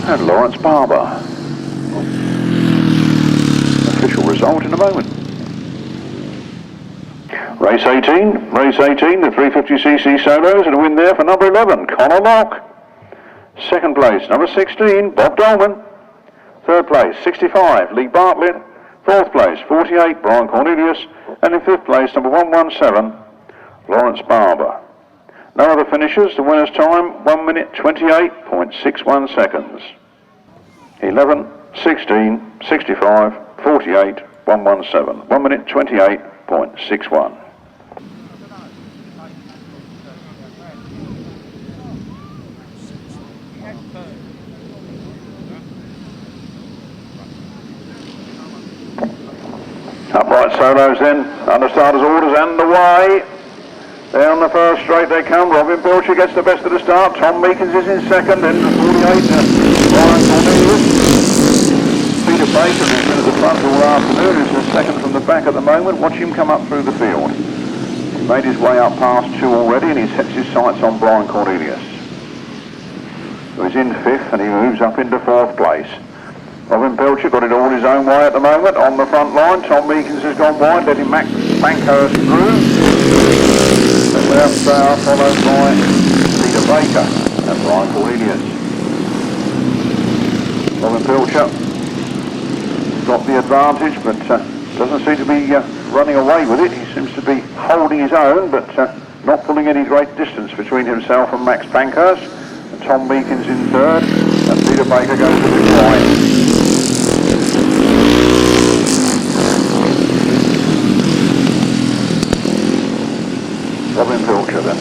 S1: And Lawrence Barber. Official result in a moment. Race 18, the 350cc solos, and a win there for number 11, Locke. Second place, number 16, Bob Dolman. Third place, 65, Lee Bartlett. Fourth place, 48, Brian Cornelius. And in fifth place, number 117, Lawrence Barber. No other finishers. The winner's time, 1 minute 28.61 seconds. 11, 16, 65, 48, 117. 1 minute 28.61. Upright solos then, under starters orders and away. Down the first straight they come. Robin Pilcher gets the best of the start. Tom Meakins is in second, in the 48. Brian Cornelius. Peter Baker, who's been at the front all afternoon, is the second from the back at the moment. Watch him come up through the field. He made his way up past two already, and he sets his sights on Brian Cornelius, who is in fifth, and he moves up into fourth place. Robin Pilcher got it all his own way at the moment on the front line. Tom Meakins has gone wide, letting Max Pankhurst through. And left followed by Peter Baker and Brian Cornelius. Robin Pilcher got the advantage, but doesn't seem to be running away with it. He seems to be holding his own, but not pulling any great distance between himself and Max Pankhurst. And Tom Meakins in third, and Peter Baker goes a bit wide. Robin Pilcher then.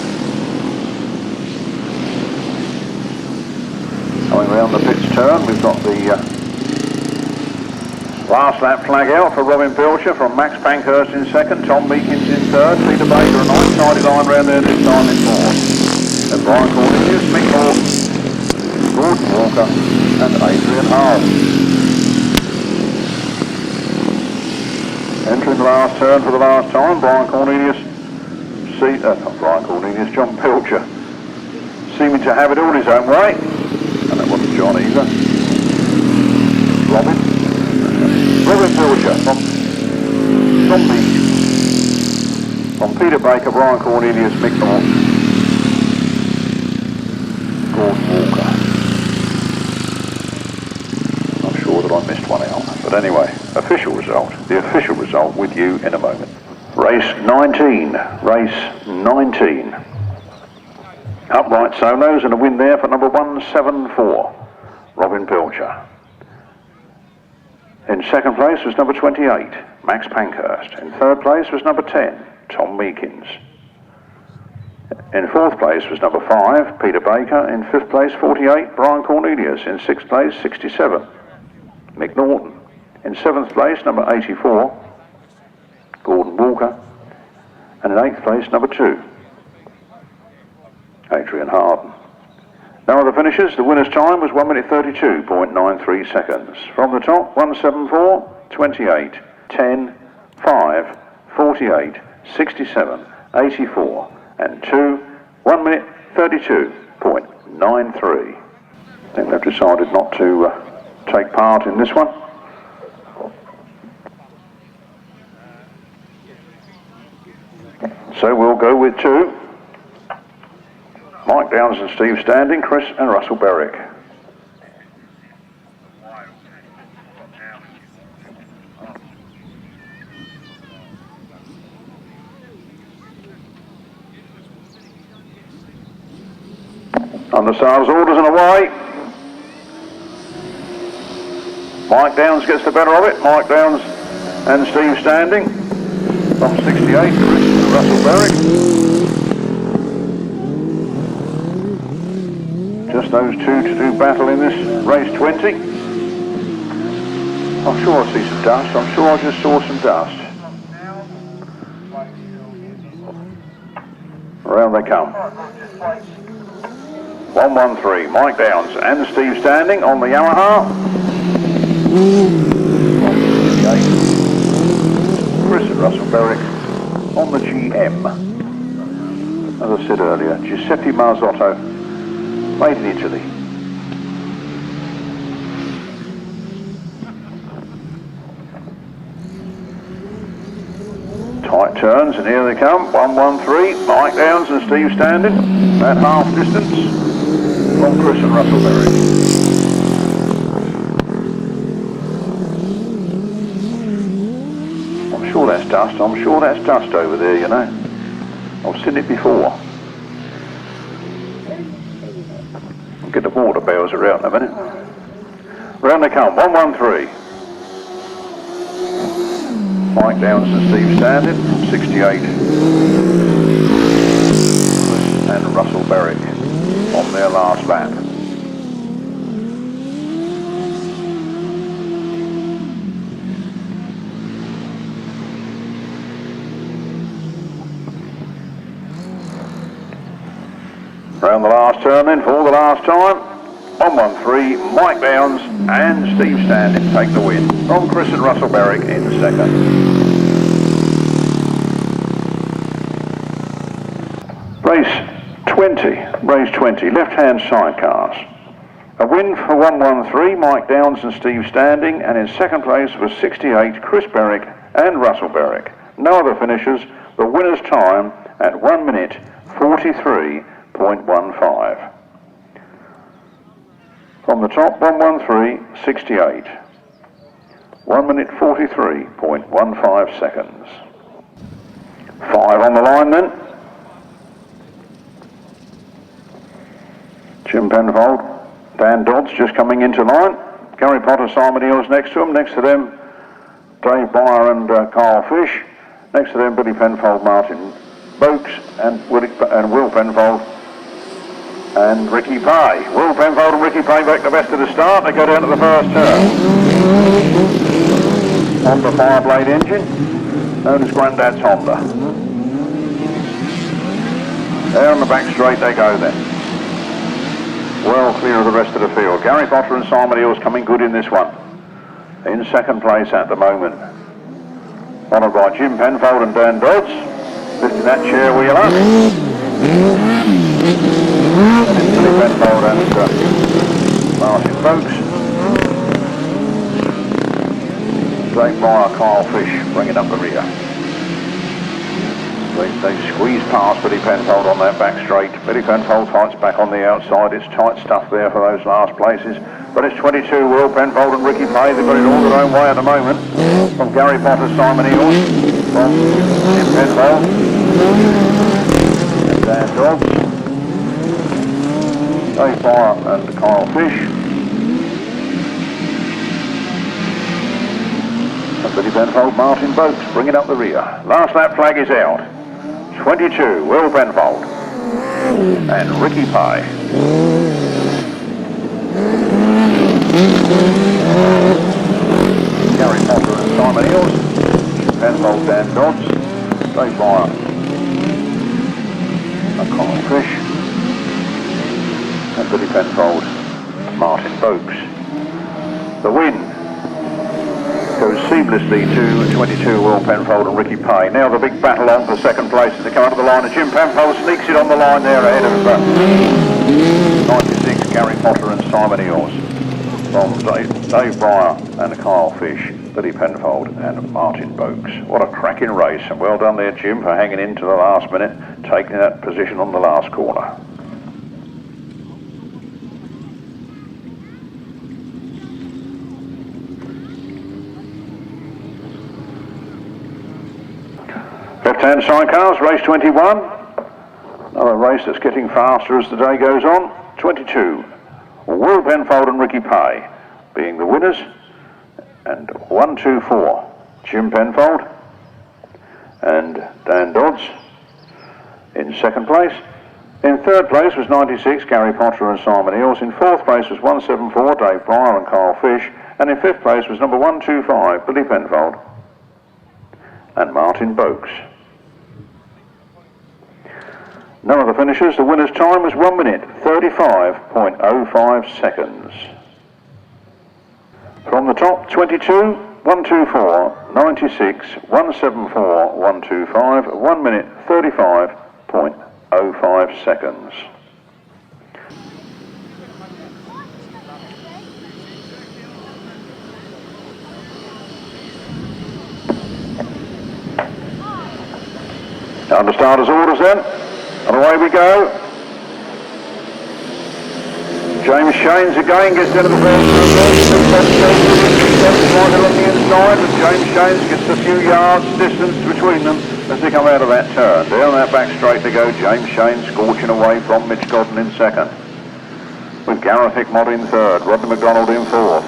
S1: Going round the pitch turn, we've got the last lap flag out for Robin Pilcher from Max Pankhurst in second, Tom Meakins in third, Peter Baker a nine-sided line round there this time in fourth. And Brian Cornelius, McDonald, Gordon Walker and Adrian Hart. Entering the last turn for the last time, Brian Cornelius, John Pilcher, seeming to have it all his own way, and that wasn't John either. Robin Pilcher from Meakins, from Peter Baker, Brian Cornelius, McDonald, Gordon Walker. I'm sure that I missed one out, but anyway, the official result with you in a moment. Race 19. Upright solos and a win there for number 174, Robin Pilcher. In second place was number 28, Max Pankhurst. In third place was number 10, Tom Meakins. In fourth place was number 5, Peter Baker. In fifth place, 48, Brian Cornelius. In sixth place, 67, Mick Norton. In seventh place, number 84, Gordon Walker. And in eighth place, number 2, Adrian Harden. No other finishes. The winner's time was 1 minute 32.93 seconds. From the top, 174, 28, 10, 5, 48, 67, 84, and 2, 1 minute 32.93. I think they've decided not to take part in this one. So we'll go with 2. Mike Downs and Steve Standing, Chris and Russell Berwick. Under Sales orders and away. Mike Downs gets the better of it. Mike Downs and Steve Standing from 68, Chris and Russell Berwick. Just those two to do battle in this race 20. I'm sure I see some dust. I'm sure I just saw some dust. Around they come. 113, Mike Downs and Steve Standing on the Yamaha. Chris and Russell Berwick on the GM. As I said earlier, Giuseppe Marzotto, made in Italy. Tight turns, and here they come. 113, Mike Downs and Steve Standing at half distance from Chris and Russell Berwick. I'm sure that's dust. I'm sure that's dust over there, you know. I've seen it before. I'll get the water barrels around in a minute. Round they come, 113. Mike Downs and Steve Standing, 68. Chris and Russell Berwick on their last lap. Round the last turn then for the last time. 113, Mike Downs and Steve Standing take the win from Chris and Russell Berwick in second. Race 20, left-hand sidecars. A win for 113, Mike Downs and Steve Standing, and in second place was 68, Chris Berwick and Russell Berwick. No other finishers, the winner's time at 1 minute 43.15. From the top, 113, 68. 1 minute 43.15 seconds. 5 on the line then. Jim Penfold, Dan Dodds just coming into line. Gary Potter, Simon Eels next to him. Next to them, Dave Bryer and Carl Fish. Next to them, Billy Penfold, Martin Boakes and Will Penfold and Ricky Pay. Will Penfold and Ricky Pay back the best of the start. They go down to the first turn. Honda Fireblade engine, known as Grandad's Honda. There on the back straight they go then. Well clear of the rest of the field. Gary Potter and Simon Eels coming good in this one. In second place at the moment. Followed by Jim Penfold and Dan Dodds. Lifting that chair wheel up. And it's Billy Penfold and Martin Boakes. Dave Bryer, Kyle Fish bringing up the rear. They squeeze past Billy Penfold on that back straight. Billy Penfold fights back on the outside. It's tight stuff there for those last places. But it's 22, Will Penfold and Ricky Pay. They've got it all their own way at the moment. From Gary Potter, Simon Eels. From Jim Penfold. And Dan Dodds. Dave Bryer and Kyle Fish. And Billy Penfold, Martin Boakes bringing up the rear. Last lap flag is out. 22, Will Penfold and Ricky Pye. Gary Potter and Simon Eels. Penfold, Dan Dodds. Dave Bryer and Colin Fish. And Billy Penfold, Martin Boakes. The win goes seamlessly to 22, Will Penfold and Ricky Pay. Now the big battle on for second place as they come out of the line, and Jim Penfold sneaks it on the line there ahead of 96, Gary Potter and Simon Eels. From Dave Bryer and Kyle Fish, Billy Penfold and Martin Boakes. What a cracking race, and well done there, Jim, for hanging in to the last minute, taking that position on the last corner. Left-hand sidecars, race 21. Another race that's getting faster as the day goes on. 22, Will Penfold and Ricky Pay being the winners, and 1, 2, 4, Jim Penfold and Dan Dodds in second place. In third place was 96, Gary Potter and Simon Eels. In fourth place was 174, Dave Bryer and Carl Fish. And in fifth place was number 125, Billy Penfold and Martin Boakes. None of the finishers. The winner's time was 1 minute, 35.05 seconds. From the top, 22, 124, 96, 174, 125, 1 minute, 35.05 seconds. Under starters orders then, and away we go. James Shanes again gets into the first on the inside, and James Shanes gets a few yards distance between them as they come out of that turn. Down that back straight they go, James Shanes scorching away from Mitch Godden in second, with Gareth Hickmott in third, Rodney McDonald in fourth.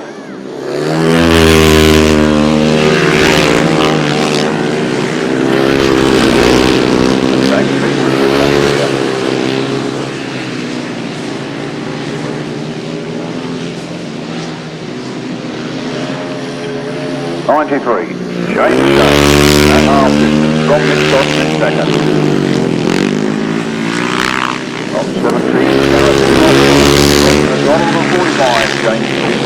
S1: 93, James Shanes, and half distance from Mitch Godden in second. On 17, Gareth Hickmott, on 45, James Shanes.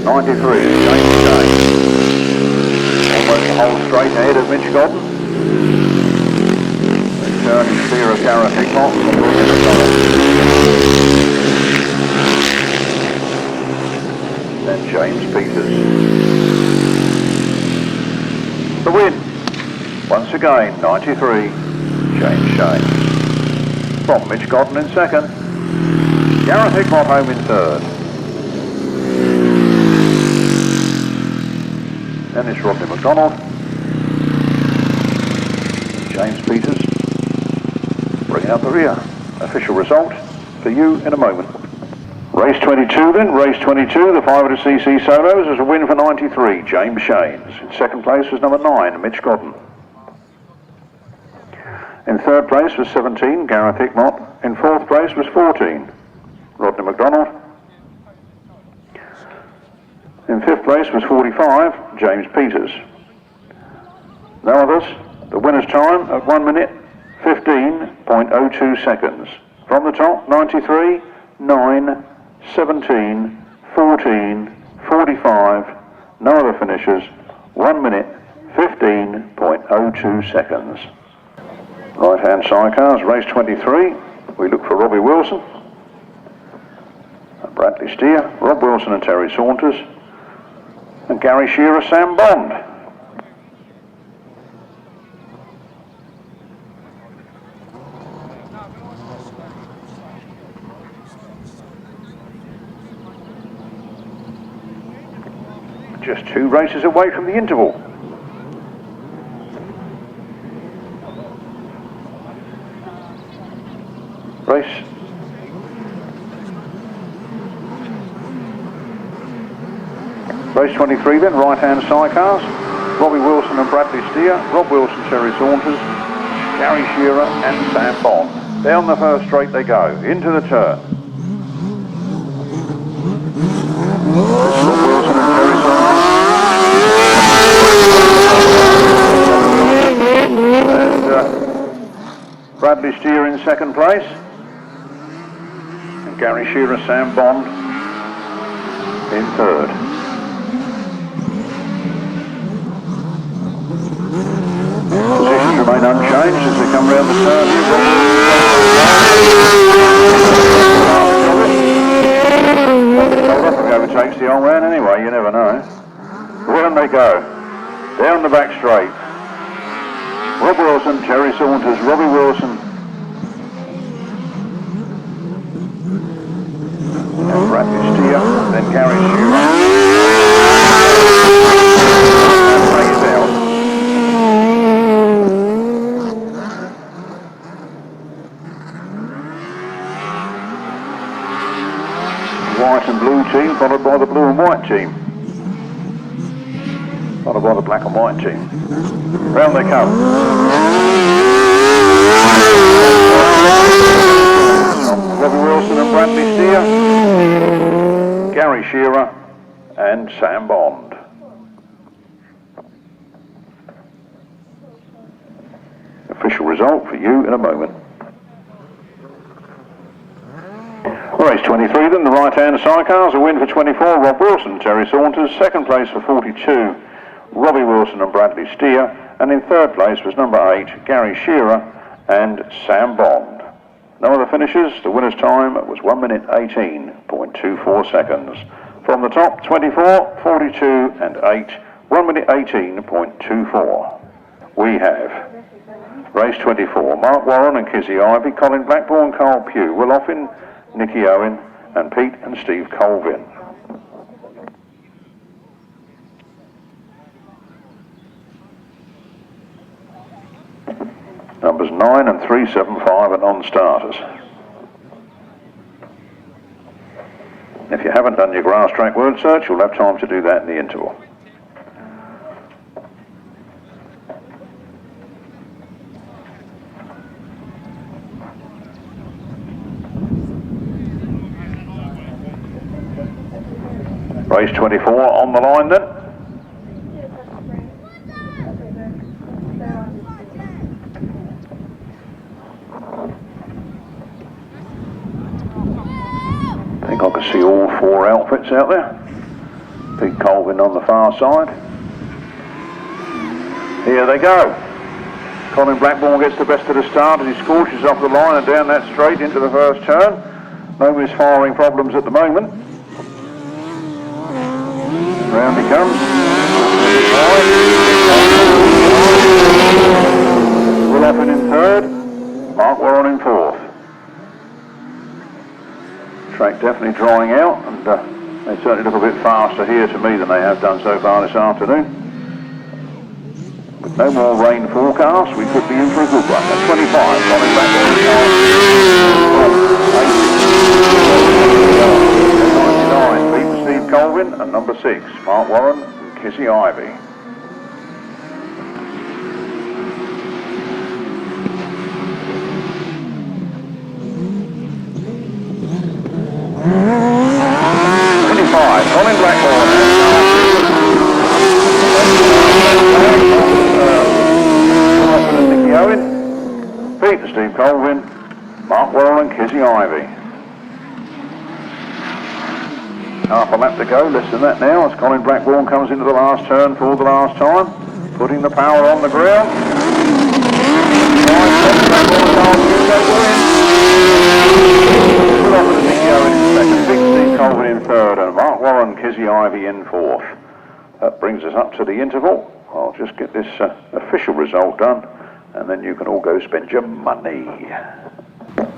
S1: 93, James Shanes, almost the whole straight ahead of Mitch Godden. Turning clear of Gareth Hickmott from Rodney McDonald. Then James Peters. The win, once again, 93, James Shanes. From Mitch Godden in second, Gareth Hickmott home in third. Then it's Rodney McDonald, James Peters. Bring out the rear. Official result for you in a moment. Race 22 then, race 22, the 500cc solos is a win for 93, James Shanes. In second place was number 9, Mitch Godden. In third place was 17, Gareth Hickmott. In fourth place was 14, Rodney McDonald. In fifth place was 45, James Peters. No others. The winner's time at 1 minute, 15.02 seconds. From the top, 93, 9, 17, 14, 45, no other finishers, 1 minute, 15.02 seconds. Right-hand sidecars, race 23, we look for Robbie Wilson, and Bradley Steer, Rob Wilson and Terry Saunters, and Gary Shearer, Sam Bond. Just 2 races away from the interval. Race Race 23 then, right-hand sidecars, Robbie Wilson and Bradley Steer, Rob Wilson, Terry Saunters, Gary Shearer and Sam Bond. Down the first straight they go, into the turn. Rob Wilson and Terry Saunters. And Bradley Steer in second place. And Gary Shearer, Sam Bond in third. Positions remain unchanged as they come round the turn here. He overtakes the old man anyway, you never know. Round they go, down the back straight. Rob Wilson, Terry Saunters, Robbie Wilson and Bradley Steer, then Gary Shearer. and blue team, followed by the blue and white team. Followed by the black and white team. Round they come. Robbie Wilson and Bradley Steer, Gary Shearer and Sam Bond. Official result for you in a moment. Race 23 then, the right-hand Sidecars, a win for 24, Rob Wilson, Terry Saunters, second place for 42, Robbie Wilson and Bradley Steer, and in third place was number 8, Gary Shearer and Sam Bond. No other finishes, the winner's time was 1 minute 18.24 seconds. From the top, 24, 42 and 8, 1 minute 18.24. We have race 24, Mark Warren and Kizzy Ivy, Colin Blackbourn, Carl Pugh, Will Offen, Nicky Owen and Pete and Steve Colvin. Numbers 9 and 375 are non-starters. If you haven't done your Grasstrack word search, you'll have time to do that in the interval. Race 24 on the line then. I think I can see all 4 outfits out there. Pete Colvin on the far side. Here they go. Colin Blackbourn gets the best of the start as he scorches off the line and down that straight into the first turn. No misfiring problems at the moment. Round he comes. Will Offen in third. Mark Warren in fourth. Track definitely drying out, and they certainly look a bit faster here to me than they have done so far this afternoon. With no more rain forecast, we could be in for a good one. At 25, Colin Blackbourn. 99, Pete and Steve Colvin, and number 6, Mark Warren and Kizzy Ivy. Colin Blackbourn. Nicky Owen, Pete and Steve Colvin, Mark Warren and Kizzy Ivy. Half a lap to go, less than that now, as Colin Blackbourn comes into the last turn for the last time, putting the power on the ground. Big Steve Colvin in third and Mark Warren, Kizzy Ivy in fourth. That brings us up to the interval. I'll just get this official result done and then you can all go spend your money.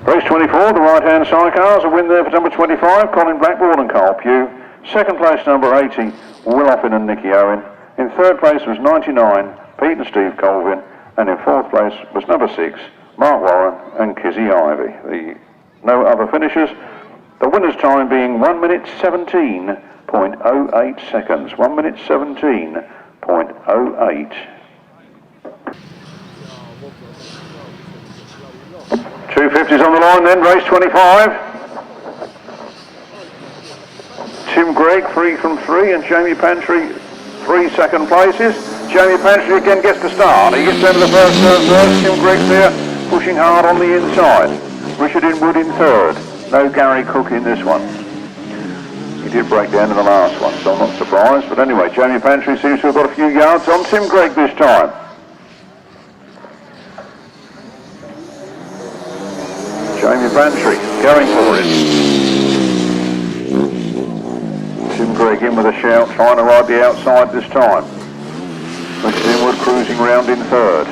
S1: Race 24, the right-hand Sidecars, a win there for number 25, Colin Blackbourn and Carl Pugh. Second place, number 80, Will Offen and Nicky Owen. In third place was 99, Pete and Steve Colvin. And in fourth place was number 6, Mark Warren and Kizzy Ivy. No other finishers. The winner's time being 1 minute 17.08 seconds. 1 minute 17.08. 250s on the line then, race 25. Tim Greig 3 from 3 and Jamie Pantry 3 second places. Jamie Pantry again gets the start. He gets down to the first turn first. Tim Greig there pushing hard on the inside. Richard Inwood in third. No Gary Cook in this one. He did break down in the last one, so I'm not surprised. But anyway, Jamie Pantry seems to have got a few yards on Tim Greig this time. Jamie Pantry going for it. Tim Greig in with a shout, trying to ride the outside this time. Richard Inwood cruising round in third.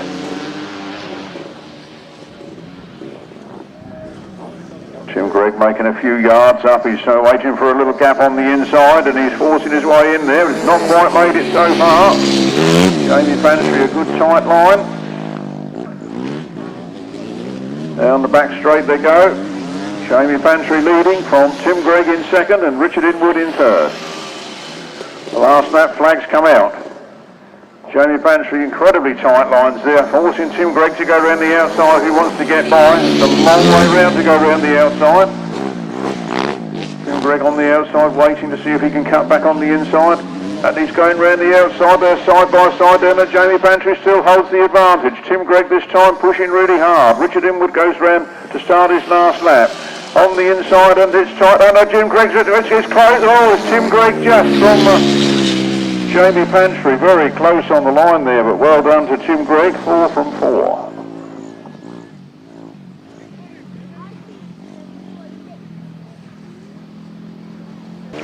S1: Tim Greig making a few yards up. He's waiting for a little gap on the inside and he's forcing his way in there. He's not quite made it so far. Jamie Pantry, a good tight line. Down the back straight they go. Jamie Pantry leading from Tim Greig in second and Richard Inwood in third. The last lap flags come out. Jamie Pantry incredibly tight lines there, forcing Tim Greig to go round the outside if he wants to get by. It's a long way round to go round the outside. Tim Greig on the outside waiting to see if he can cut back on the inside. And he's going round the outside there, side by side there, and Jamie Pantry still holds the advantage. Tim Greig this time pushing really hard. Richard Inwood goes round to start his last lap. On the inside, and it's tight. Oh no, Tim Greig's it's close. Oh, it's Tim Greig just from Jamie Pantry. Very close on the line there, but well done to Tim Greig, 4 from 4.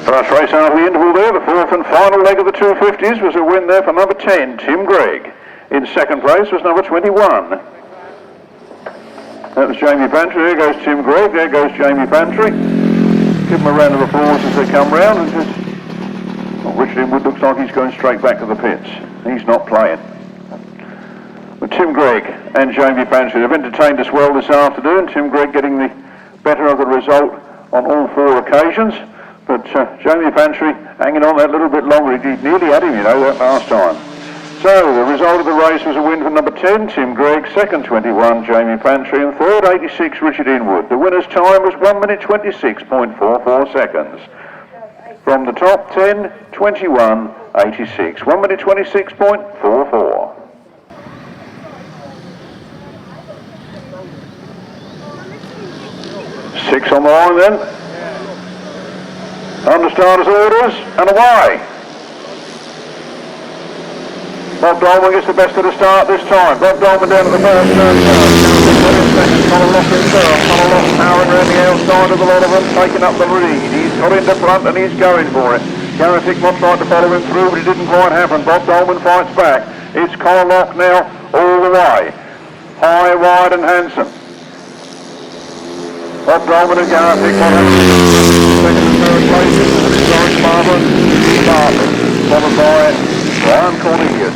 S1: First race out of the interval there, the fourth and final leg of the 250s was a win there for number 10, Tim Greig. In second place was number 21. That was Jamie Pantry. There goes Tim Greig, there goes Jamie Pantry. Give them a round of applause as they come round. And just, well, Richard Inwood looks like he's going straight back to the pits. He's not playing. But Tim Greig and Jamie Pantry have entertained us well this afternoon. Tim Greig getting the better of the result on all 4 occasions. But Jamie Pantry hanging on that little bit longer. He nearly had him, you know, that last time. So the result of the race was a win for number 10, Tim Greig, second 21, Jamie Pantry, and third 86, Richard Inwood. The winner's time was 1 minute 26.44 seconds. From the top 10, 21, 86, 1 minute 26.44. Six on the line then. Under starters orders, and away. Bob Dolman gets the best of the start this time. Bob Dolman down to the first turn. Colin Locke in third. Colin Locke powering around the outside of a lot of them, taking up the lead. He's got into front and he's going for it. Gareth Hickmott tried to follow him through, but it didn't quite happen. Bob Dolman fights back. It's Colin Locke now all the way. High, wide and handsome. Bob Dolman and Gareth Hickmott second and third places. Bartlett, followed by Brian Cornelius.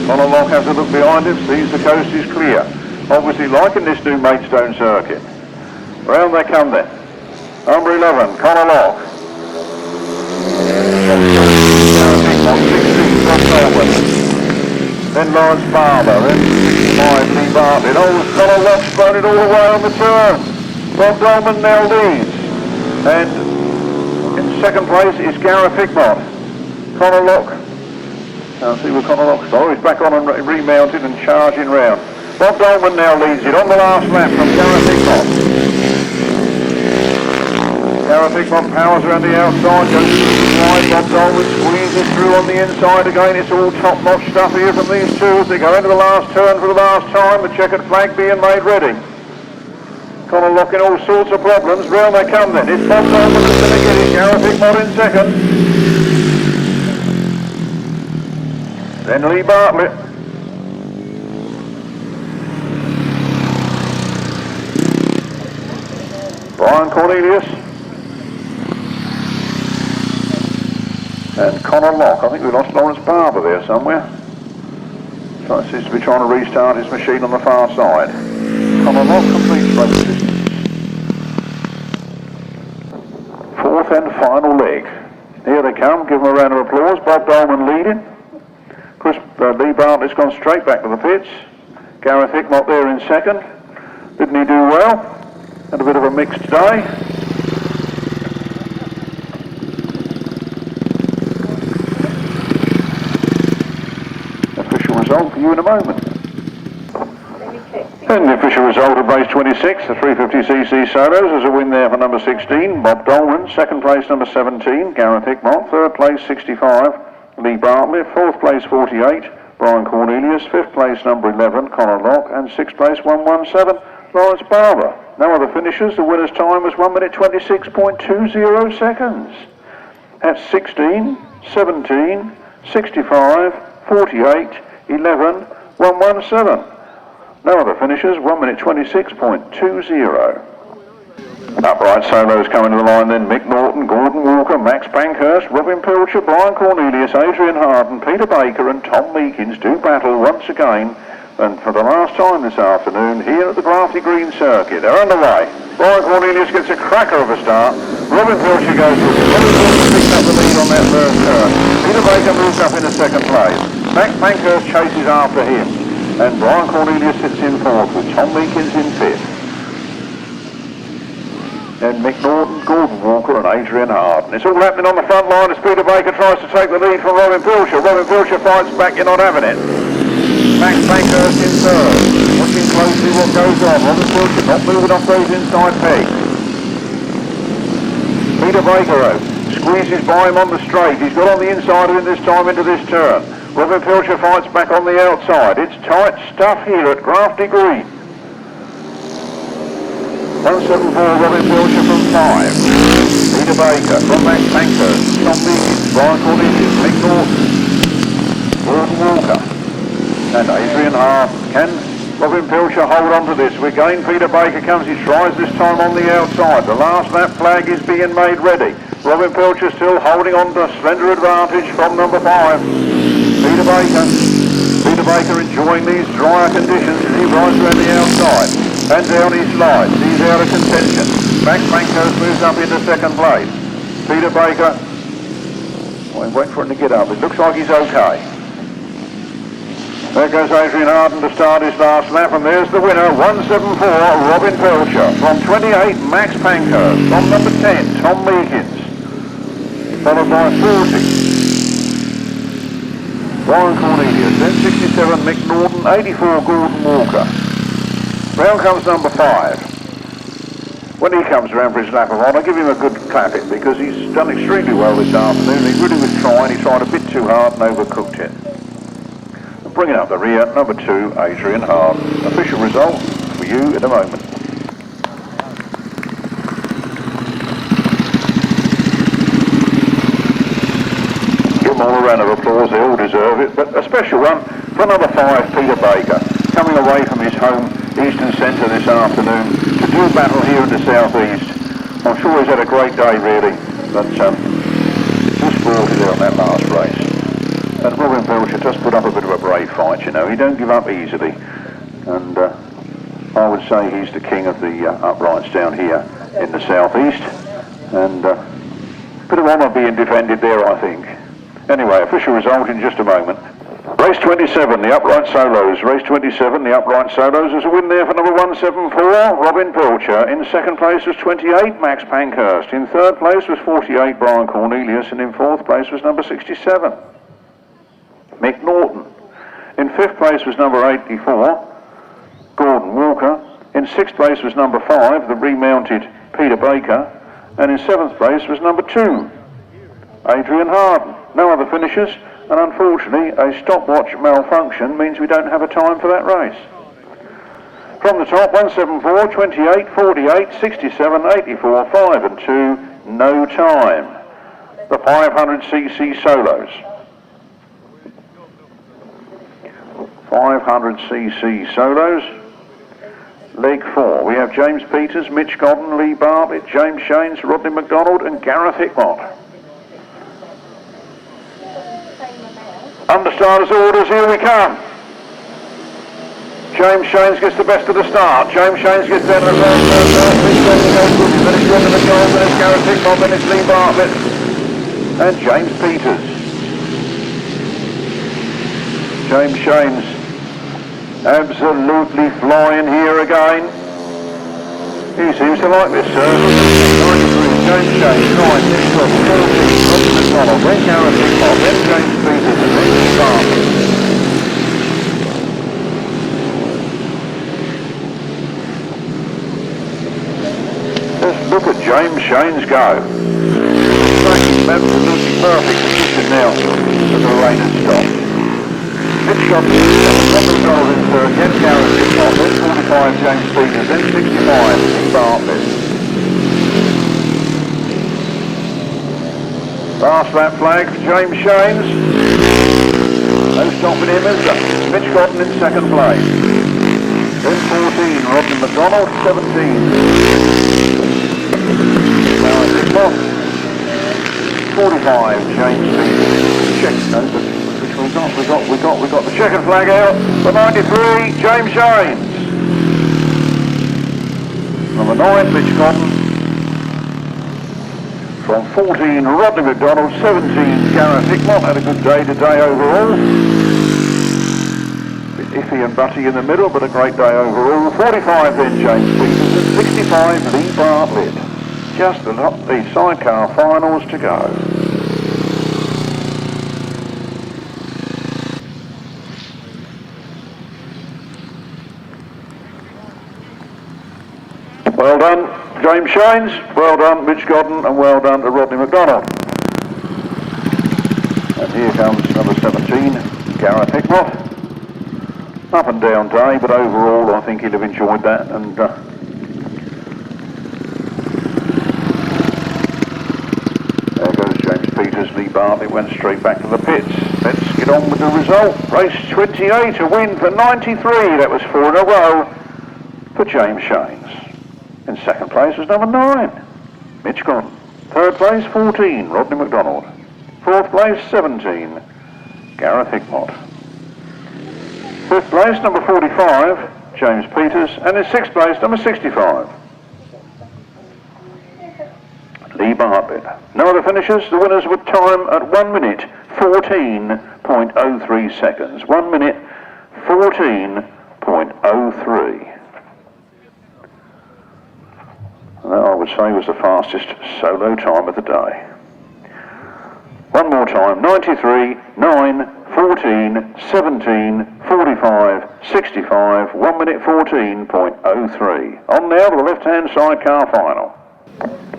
S1: Colin Locke has a look behind him, sees the coast is clear. Obviously liking this new Maidstone circuit. Round they come then. Number 11, Colin Locke. 16, Bob Dolman. Then Lawrence Barber, then Lee Bartlett. Oh, Colin Locke's thrown it all away on the turn. Bob Dolman now leads. And in second place is Gareth Hickmott. Colin Locke. Can't see where Colin Locke's. Oh, he's back on and remounted and charging round. Bob Dolman now leads it on the last lap from Gareth Hickmott. Gareth Hickmott powers around the outside, goes wide. Bob Dolman squeezes through on the inside again. It's all top-notch stuff here from these two as they go into the last turn for the last time. The checkered flag being made ready. Colin Locke in all sorts of problems. Round they come then. It's Bob Dolman that's going to get it. Gareth Hickmott in second. Then Lee Bartlett. Brian Cornelius. And Colin Locke. I think we lost Lawrence Barber there somewhere. So it seems to be trying to restart his machine on the far side. Colin Locke completes race distance. Fourth and final leg. Here they come. Give them a round of applause. Bob Dolman leading. Lee Bartlett's gone straight back to the pits. Gareth Hickmott there in second. Didn't he do well? Had a bit of a mixed day. Official result for you in a moment. And the official result of race 26, the 350cc solos, is a win there for number 16, Bob Dolman. Second place, number 17, Gareth Hickmott. Third place, 65, Lee Bartlett. Fourth place, 48, Brian Cornelius. Fifth place, number 11, Colin Locke. And sixth place, 117, Lawrence Barber. No other finishers. The winner's time was 1 minute 26.20 seconds. That's 16, 17, 65, 48, 11, 117. No other finishers, 1 minute 26.20. Upright solos coming to the line then. Mick Norton, Gordon Walker, Max Bankhurst, Robin Pilcher, Brian Cornelius, Adrian Harden, Peter Baker and Tom Meakins do battle once again And for the last time this afternoon, here at the Grafty Green circuit, they're underway. Bryer Cornelius gets a cracker of a start. Robin Pilcher goes with it. Robin Pilcher picks up the lead on that first turn. Peter Baker moves up into second place. Max Pankhurst chases after him. And Bryer Cornelius sits in fourth with Tom Meakins in fifth. Then McDonald, Gordon Walker and Adrian Harden. It's all happening on the front line as Peter Baker tries to take the lead from Robin Pilcher. Robin Pilcher fights back, you're not having it. Max Pankhurst in third. Looking closely what goes on. Robin Pilcher not moving off those inside pegs. Peter Baker squeezes by him on the straight. He's got on the inside of him this time into this turn. Robin Pilcher fights back on the outside. It's tight stuff here at Grafty Green. 174 Robin Pilcher from 5. Peter Baker from Max Pankhurst. Tom Meakins, Bryer Cornelius, Mick Norton, Gordon Walker and Adrian Harden. Can Robin Pilcher hold on to this? Again Peter Baker comes, he tries this time on the outside. The last lap flag is being made ready. Robin Pilcher still holding on to slender advantage from number 5. Peter Baker enjoying these drier conditions as he rides around the outside. And down he slides. He's out of contention. Max Pankhurst moves up into second place. Peter Baker, wait for him to get up. It looks like he's okay. There goes Adrian Harden to start his last lap, and there's the winner, 174 Robin Pilcher. From 28, Max Pankhurst. From number 10, Tom Meakins. Followed by 40, Bryer Cornelius. Then 67, Mick Norton. 84, Gordon Walker. Round comes number 5. When he comes around for his lap of honour, give him a good clapping because he's done extremely well this afternoon. He really was trying. He tried a bit too hard and overcooked it. And bringing up the rear, number 2, Adrian Harden. Official result for you in a moment. Give them all a round of applause. They all deserve it. But a special one for number 5, Peter Baker, coming away from his home Eastern Centre this afternoon to do battle here in the South East. I'm sure he's had a great day really, but just sported out that last race. And Robin Pilcher just put up a bit of a brave fight, you know. He don't give up easily, and I would say he's the king of the uprights down here in the South East, and bit of honour being defended there, I think. Anyway, official result in just a moment. Race 27, the upright solos. Race 27, the upright solos. There's a win there for number 174, Robin Pilcher. In second place was 28, Max Pankhurst. In third place was 48, Bryer Cornelius. And in fourth place was number 67, Mick Norton. In fifth place was number 84, Gordon Walker. In sixth place was number 5, the remounted Peter Baker. And in seventh place was number 2, Adrian Harden. No other finishers. And unfortunately, a stopwatch malfunction means we don't have a time for that race. From the top, 174, 28, 48, 67, 84, 5 and 2, no time. The 500cc solos. 500cc solos. Leg 4. We have James Peters, Mitch Godden, Lee Bartlett, James Shanes, Rodney McDonald and Gareth Hickmott. Under starters orders, here we come. James Shanes gets the best of the start. James Shanes gets down to the first. Then it's Rodney McDonald, then it's Gareth Hickmott, then it's Lee Bartlett and James Peters. James Shanes absolutely flying here again. He seems to like this, sir. 93, James Shanes, 9, Mitch Godden, 14, Rodney McDonald, then Gareth Hickmott, then James Peters, and then Lee Bartlett. Just look at James Shanes go. He's absolutely perfect position now as the rain has stopped. Mitch Godden, Rodney McDonald in third, then Gareth Hickmott, then 45 James Peters, then 65 Lee Bartlett. Last lap flag for James Shanes. No stopping him, is there? Mitch Godden in second place. Then 14 Rodney McDonald, 17 Hickmott, 45 James Peters. Check, no, but which We got the checkered flag out for 93, James James. Number 9, Mitch Godden. From 14, Rodney McDonald. 17, Gareth Hickmott. Had a good day today overall. Bit iffy and butty in the middle, but a great day overall. 45 then, James Peters. 65, Lee Bartlett. Just the sidecar finals to go. Well done, James Shanes, well done, Mitch Godden, and well done to Rodney McDonald. And here comes number 17, Gareth Hickmott. Up and down day, but overall I think he'd have enjoyed that. And there goes James Peters. Lee Bartlett went straight back to the pits. Let's get on with the result. Race 28, a win for 93. That was 4 in a row for James Shanes. In second place was number 9, Mitch Godden. Third place, 14, Rodney McDonald. Fourth place, 17, Gareth Hickmott. Fifth place, number 45, James Peters. And in sixth place, number 65, Lee Bartlett. No other finishers. The winners with time at 1 minute, 14.03 seconds. 1 minute, 14.03. That I would say was the fastest solo time of the day. One more time, 93, 9, 14, 17, 45, 65, 1 minute 14.03. On now to the left-hand sidecar final.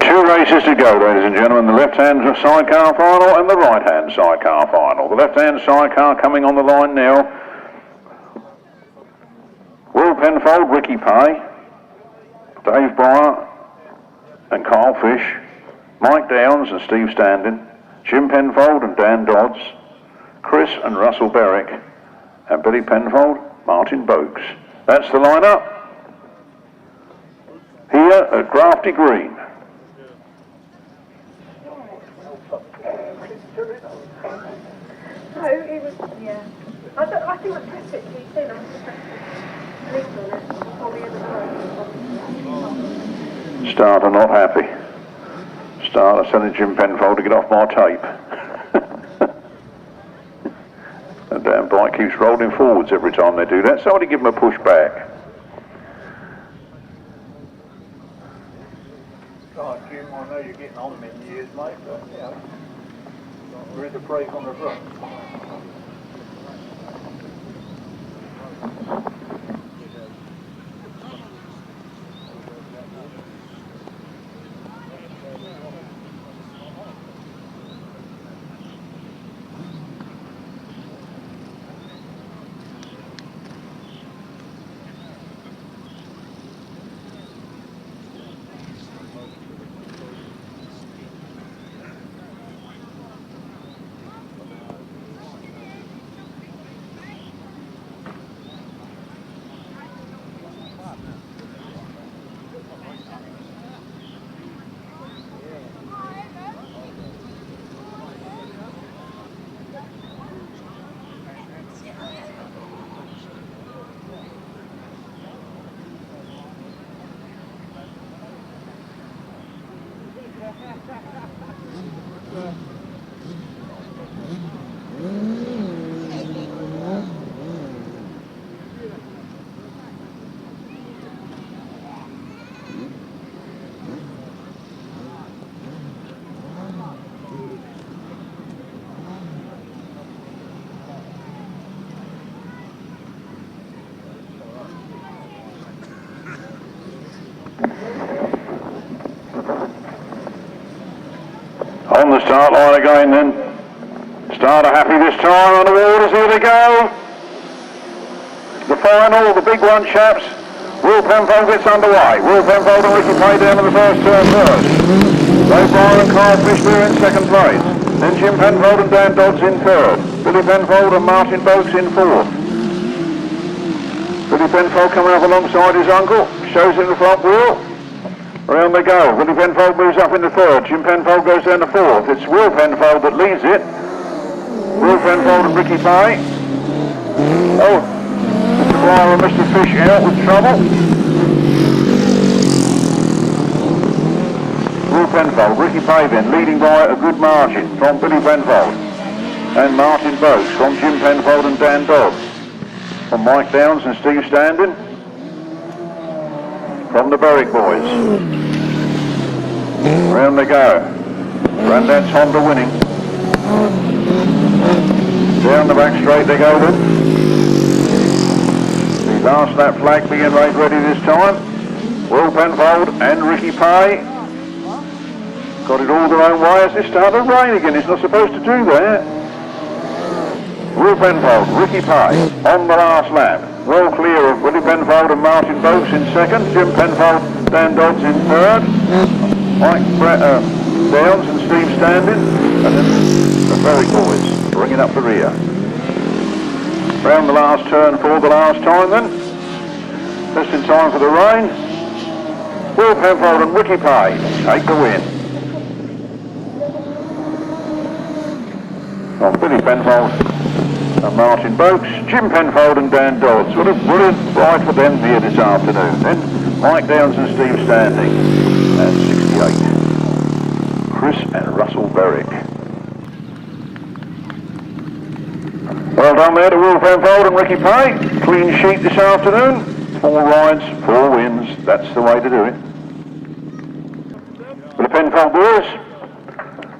S1: 2 races to go, ladies and gentlemen, the left-hand sidecar final and the right-hand sidecar final. The left-hand sidecar coming on the line now. Will Penfold, Ricky Pay, Dave Bryer, and Carl Fish, Mike Downs and Steve Standing, Jim Penfold and Dan Dodds, Chris and Russell Berwick, and Billy Penfold, Martin Boakes. That's the lineup here at Grafty Green.
S2: No, it was, yeah. I think I pressed it too soon. I was just leaving on it before we ever started.
S1: Starter not happy. Starter sending Jim Penfold to get off my tape. The damn bike keeps rolling forwards every time they do that. Somebody give him a push back.
S3: Oh, Jim, I know you're getting on in years, mate, but, you know, we're in the break on the front.
S1: On the start line again then. Starter happy this time on the orders, here they go. The final, the big one, chaps. Will Penfold gets underway. Will Penfold and Ricky Pay down in the first turn first. Dave Bryer and Carl Fish there in second place. Then Jim Penfold and Dan Dodds in third. Billy Penfold and Martin Boakes in fourth. Billy Penfold coming up alongside his uncle, shows in the front wheel. Around they go. Billy Penfold moves up into third. Jim Penfold goes down to fourth. It's Will Penfold that leads it. Will Penfold and Ricky Pay. Oh, Mr. Bryer and Mr. Fish out with trouble. Will Penfold, Ricky Pay then, leading by a good margin from Billy Penfold. And Martin Boakes from Jim Penfold and Dan Dodds. From Mike Downs and Steve Standing. From the Berwick boys. Round they go. Grandad's Honda winning. Down the back straight they go then. The last lap flag being made ready this time. Will Penfold and Ricky Pay. Got it all their own way as it started to rain again. It's not supposed to do that. Will Penfold, Ricky Pay on the last lap. Well clear of Willie Penfold and Martin Boakes in second. Jim Penfold, Dan Dodds in third. Mike Downs and Steve Standing. And then the Berwick boys bringing up the rear. Round the last turn for the last time then. Just in time for the rain. Will Penfold and Ricky Pay take the win. From Billy Penfold and Martin Boakes, Jim Penfold and Dan Dodds. What a brilliant ride for them here this afternoon. Then Mike Downs and Steve Standing at 68. Chris and Russell Berwick. Well done there to Will Penfold and Ricky Pay. Clean sheet this afternoon. 4 rides, 4 wins. That's the way to do it. For the Penfold boys,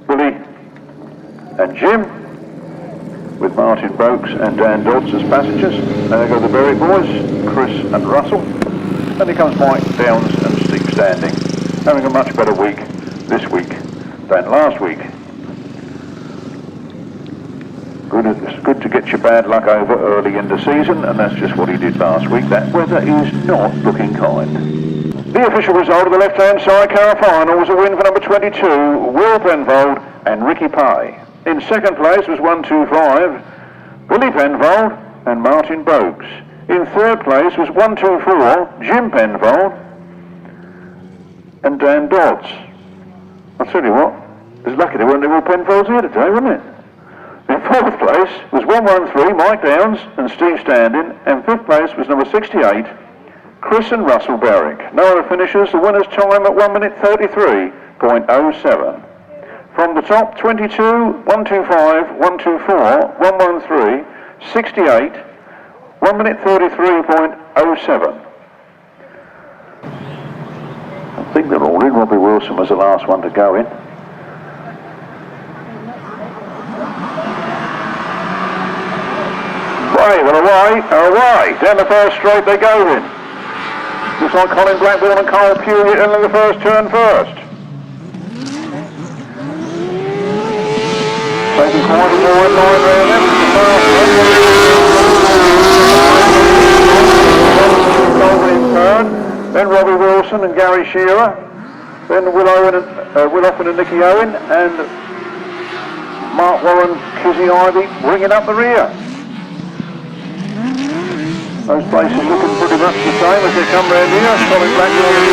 S1: Billy and Jim, with Martin Boakes and Dan Dodds as passengers. And there go the Berwick boys, Chris and Russell. And here comes Mike Downs and Steve Standing, having a much better week this week than last week. It's good to get your bad luck over early in the season, and that's just what he did last week. That weather is not looking kind. The official result of the left-hand side car final was a win for number 22, Will Penfold and Ricky Pay. In second place was 125, Billy Penfold and Martin Boakes. In third place was 124, Jim Penfold and Dan Dodds. I'll tell you what, it's lucky there weren't any more Penfolds here today, wasn't it? In fourth place was 113, Mike Downs and Steve Standing, and fifth place was number 68, Chris and Russell Berwick. No other finishers, the winner's time at 1 minute 33.07. From the top, 22, 125, 124, 113, 68, 1 minute 33.07. I think they're all in. Robbie Wilson was the last one to go in. Bryer, well, away. Down the first straight they go in. Looks like Colin, Blackbourn and Pugh hit into the first turn first. Taking quite a wide line round them. Colvin in third. Then Robbie Wilson and Gary Shearer. Then Will Offen and Nicky Owen. And Mark Warren, Kizzy Ivy bringing up the rear. Those places looking pretty much the same as they come round here. Colin Blackbourn and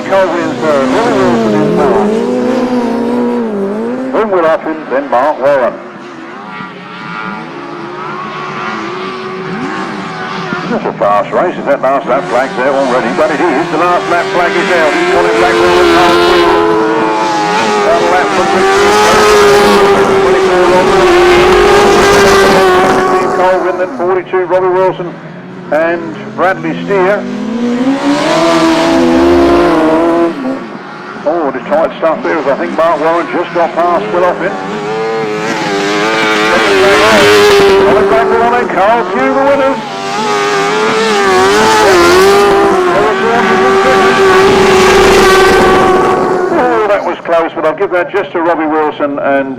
S1: Colvin in third, Robbie Wilson in fourth. Then Will Offen, then Mark Warren. It's a fast race. Is that last lap flag there already? But it is. The last lap flag is out. It's Colin Blackbourn and Colvin. One lap from Colvin, then 42, Robbie Wilson and Bradley Steer. Oh, the tight stuff there, as I think Mark Warren just got past Will Offen. Colin Blackbourn and Carl Pugh, the winners. Oh, that was close, but I'll give that just to Robbie Wilson and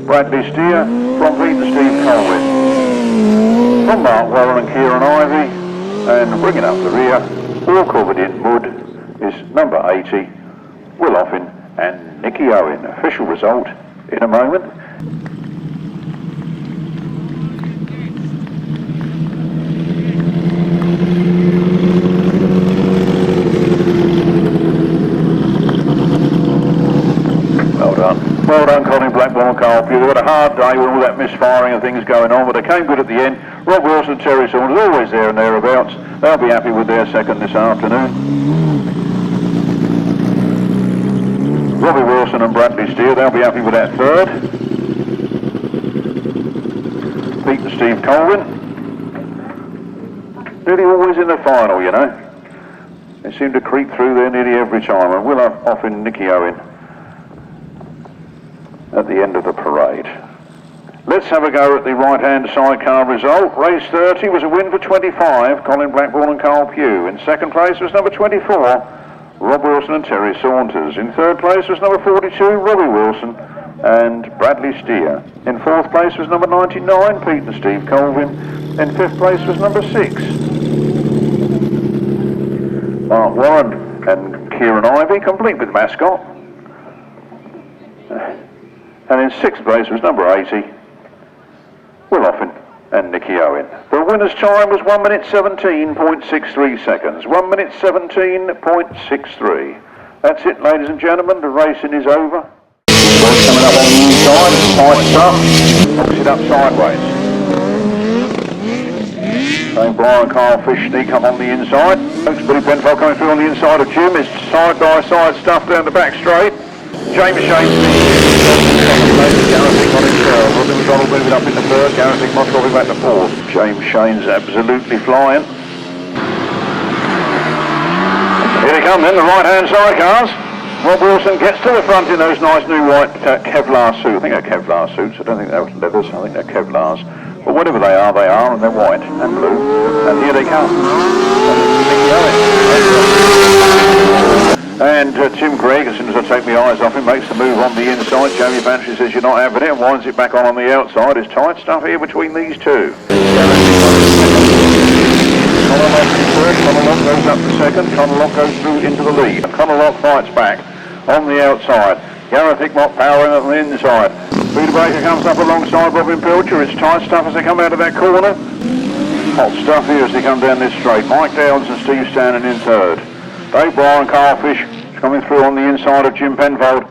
S1: Bradley Steer from Pete and Steve Colvin. From Mark Warren and Kieran Ivy, and bringing up the rear, all covered in mud, is number 80, Will Offen and Nicky Owen. Official result in a moment. had a hard day with all that misfiring and things going on, but they came good at the end. Rob Wilson and Terry Saunters, always there and thereabouts. They'll be happy with their second this afternoon. Robbie Wilson and Bradley Steer, they'll be happy with that third. Pete and Steve Colvin. Nearly always in the final, you know. They seem to creep through there nearly every time, and we'll have Offen Nicky Owen at the end of the parade. Let's have a go at the right-hand sidecar result. Race 30 was a win for 25, Colin, Blackbourn and Carl Pugh. In second place was number 24, Rob Wilson and Terry Saunters. In third place was number 42, Robbie Wilson and Bradley Steer. In fourth place was number 99, Pete and Steve Colvin. In fifth place was number 6, Mark Warren and Kieran Ivey, complete with mascot. And in sixth place was number 80, Will Offen and Nicky Owen. The winner's time was 1 minute 17.63 seconds. 1 minute 17.63. That's it, ladies and gentlemen. The racing is over. Coming up on the inside, it's tight stuff. Knocks it up sideways. So Bryer and Carl Fish sneak up on the inside. Billy Penfold coming through on the inside of Jim. It's side-by-side stuff down the back straight. James Shane's Gareth Hickmott in third. Rodney McDonald moving up in the third. Gareth Hickmott dropping back to fourth. James Shane's absolutely flying. Here they come then, the right-hand sidecars. Rob Wilson gets to the front in those nice new white Kevlar suits. I think they're Kevlar suits. I don't think they're leathers. I think they're Kevlars. But whatever they are, and they're white and blue. And here they come. And Tim Greig, as soon as I take my eyes off him, makes the move on the inside. Jamie Pantry says you're not having it and winds it back on the outside. It's tight stuff here between these two. Colin Locke in third, Colin Locke goes up to second, Colin Locke goes through into the lead. And Colin Locke fights back on the outside. Gareth Hickmott powering on the inside. Breaker comes up alongside Robin Pilcher. It's tight stuff as they come out of that corner. Hot stuff here as they come down this straight. Mike Downs and Steve Stannon in third. Dave Bryer and Carl Fish coming through on the inside of Jim Penfold.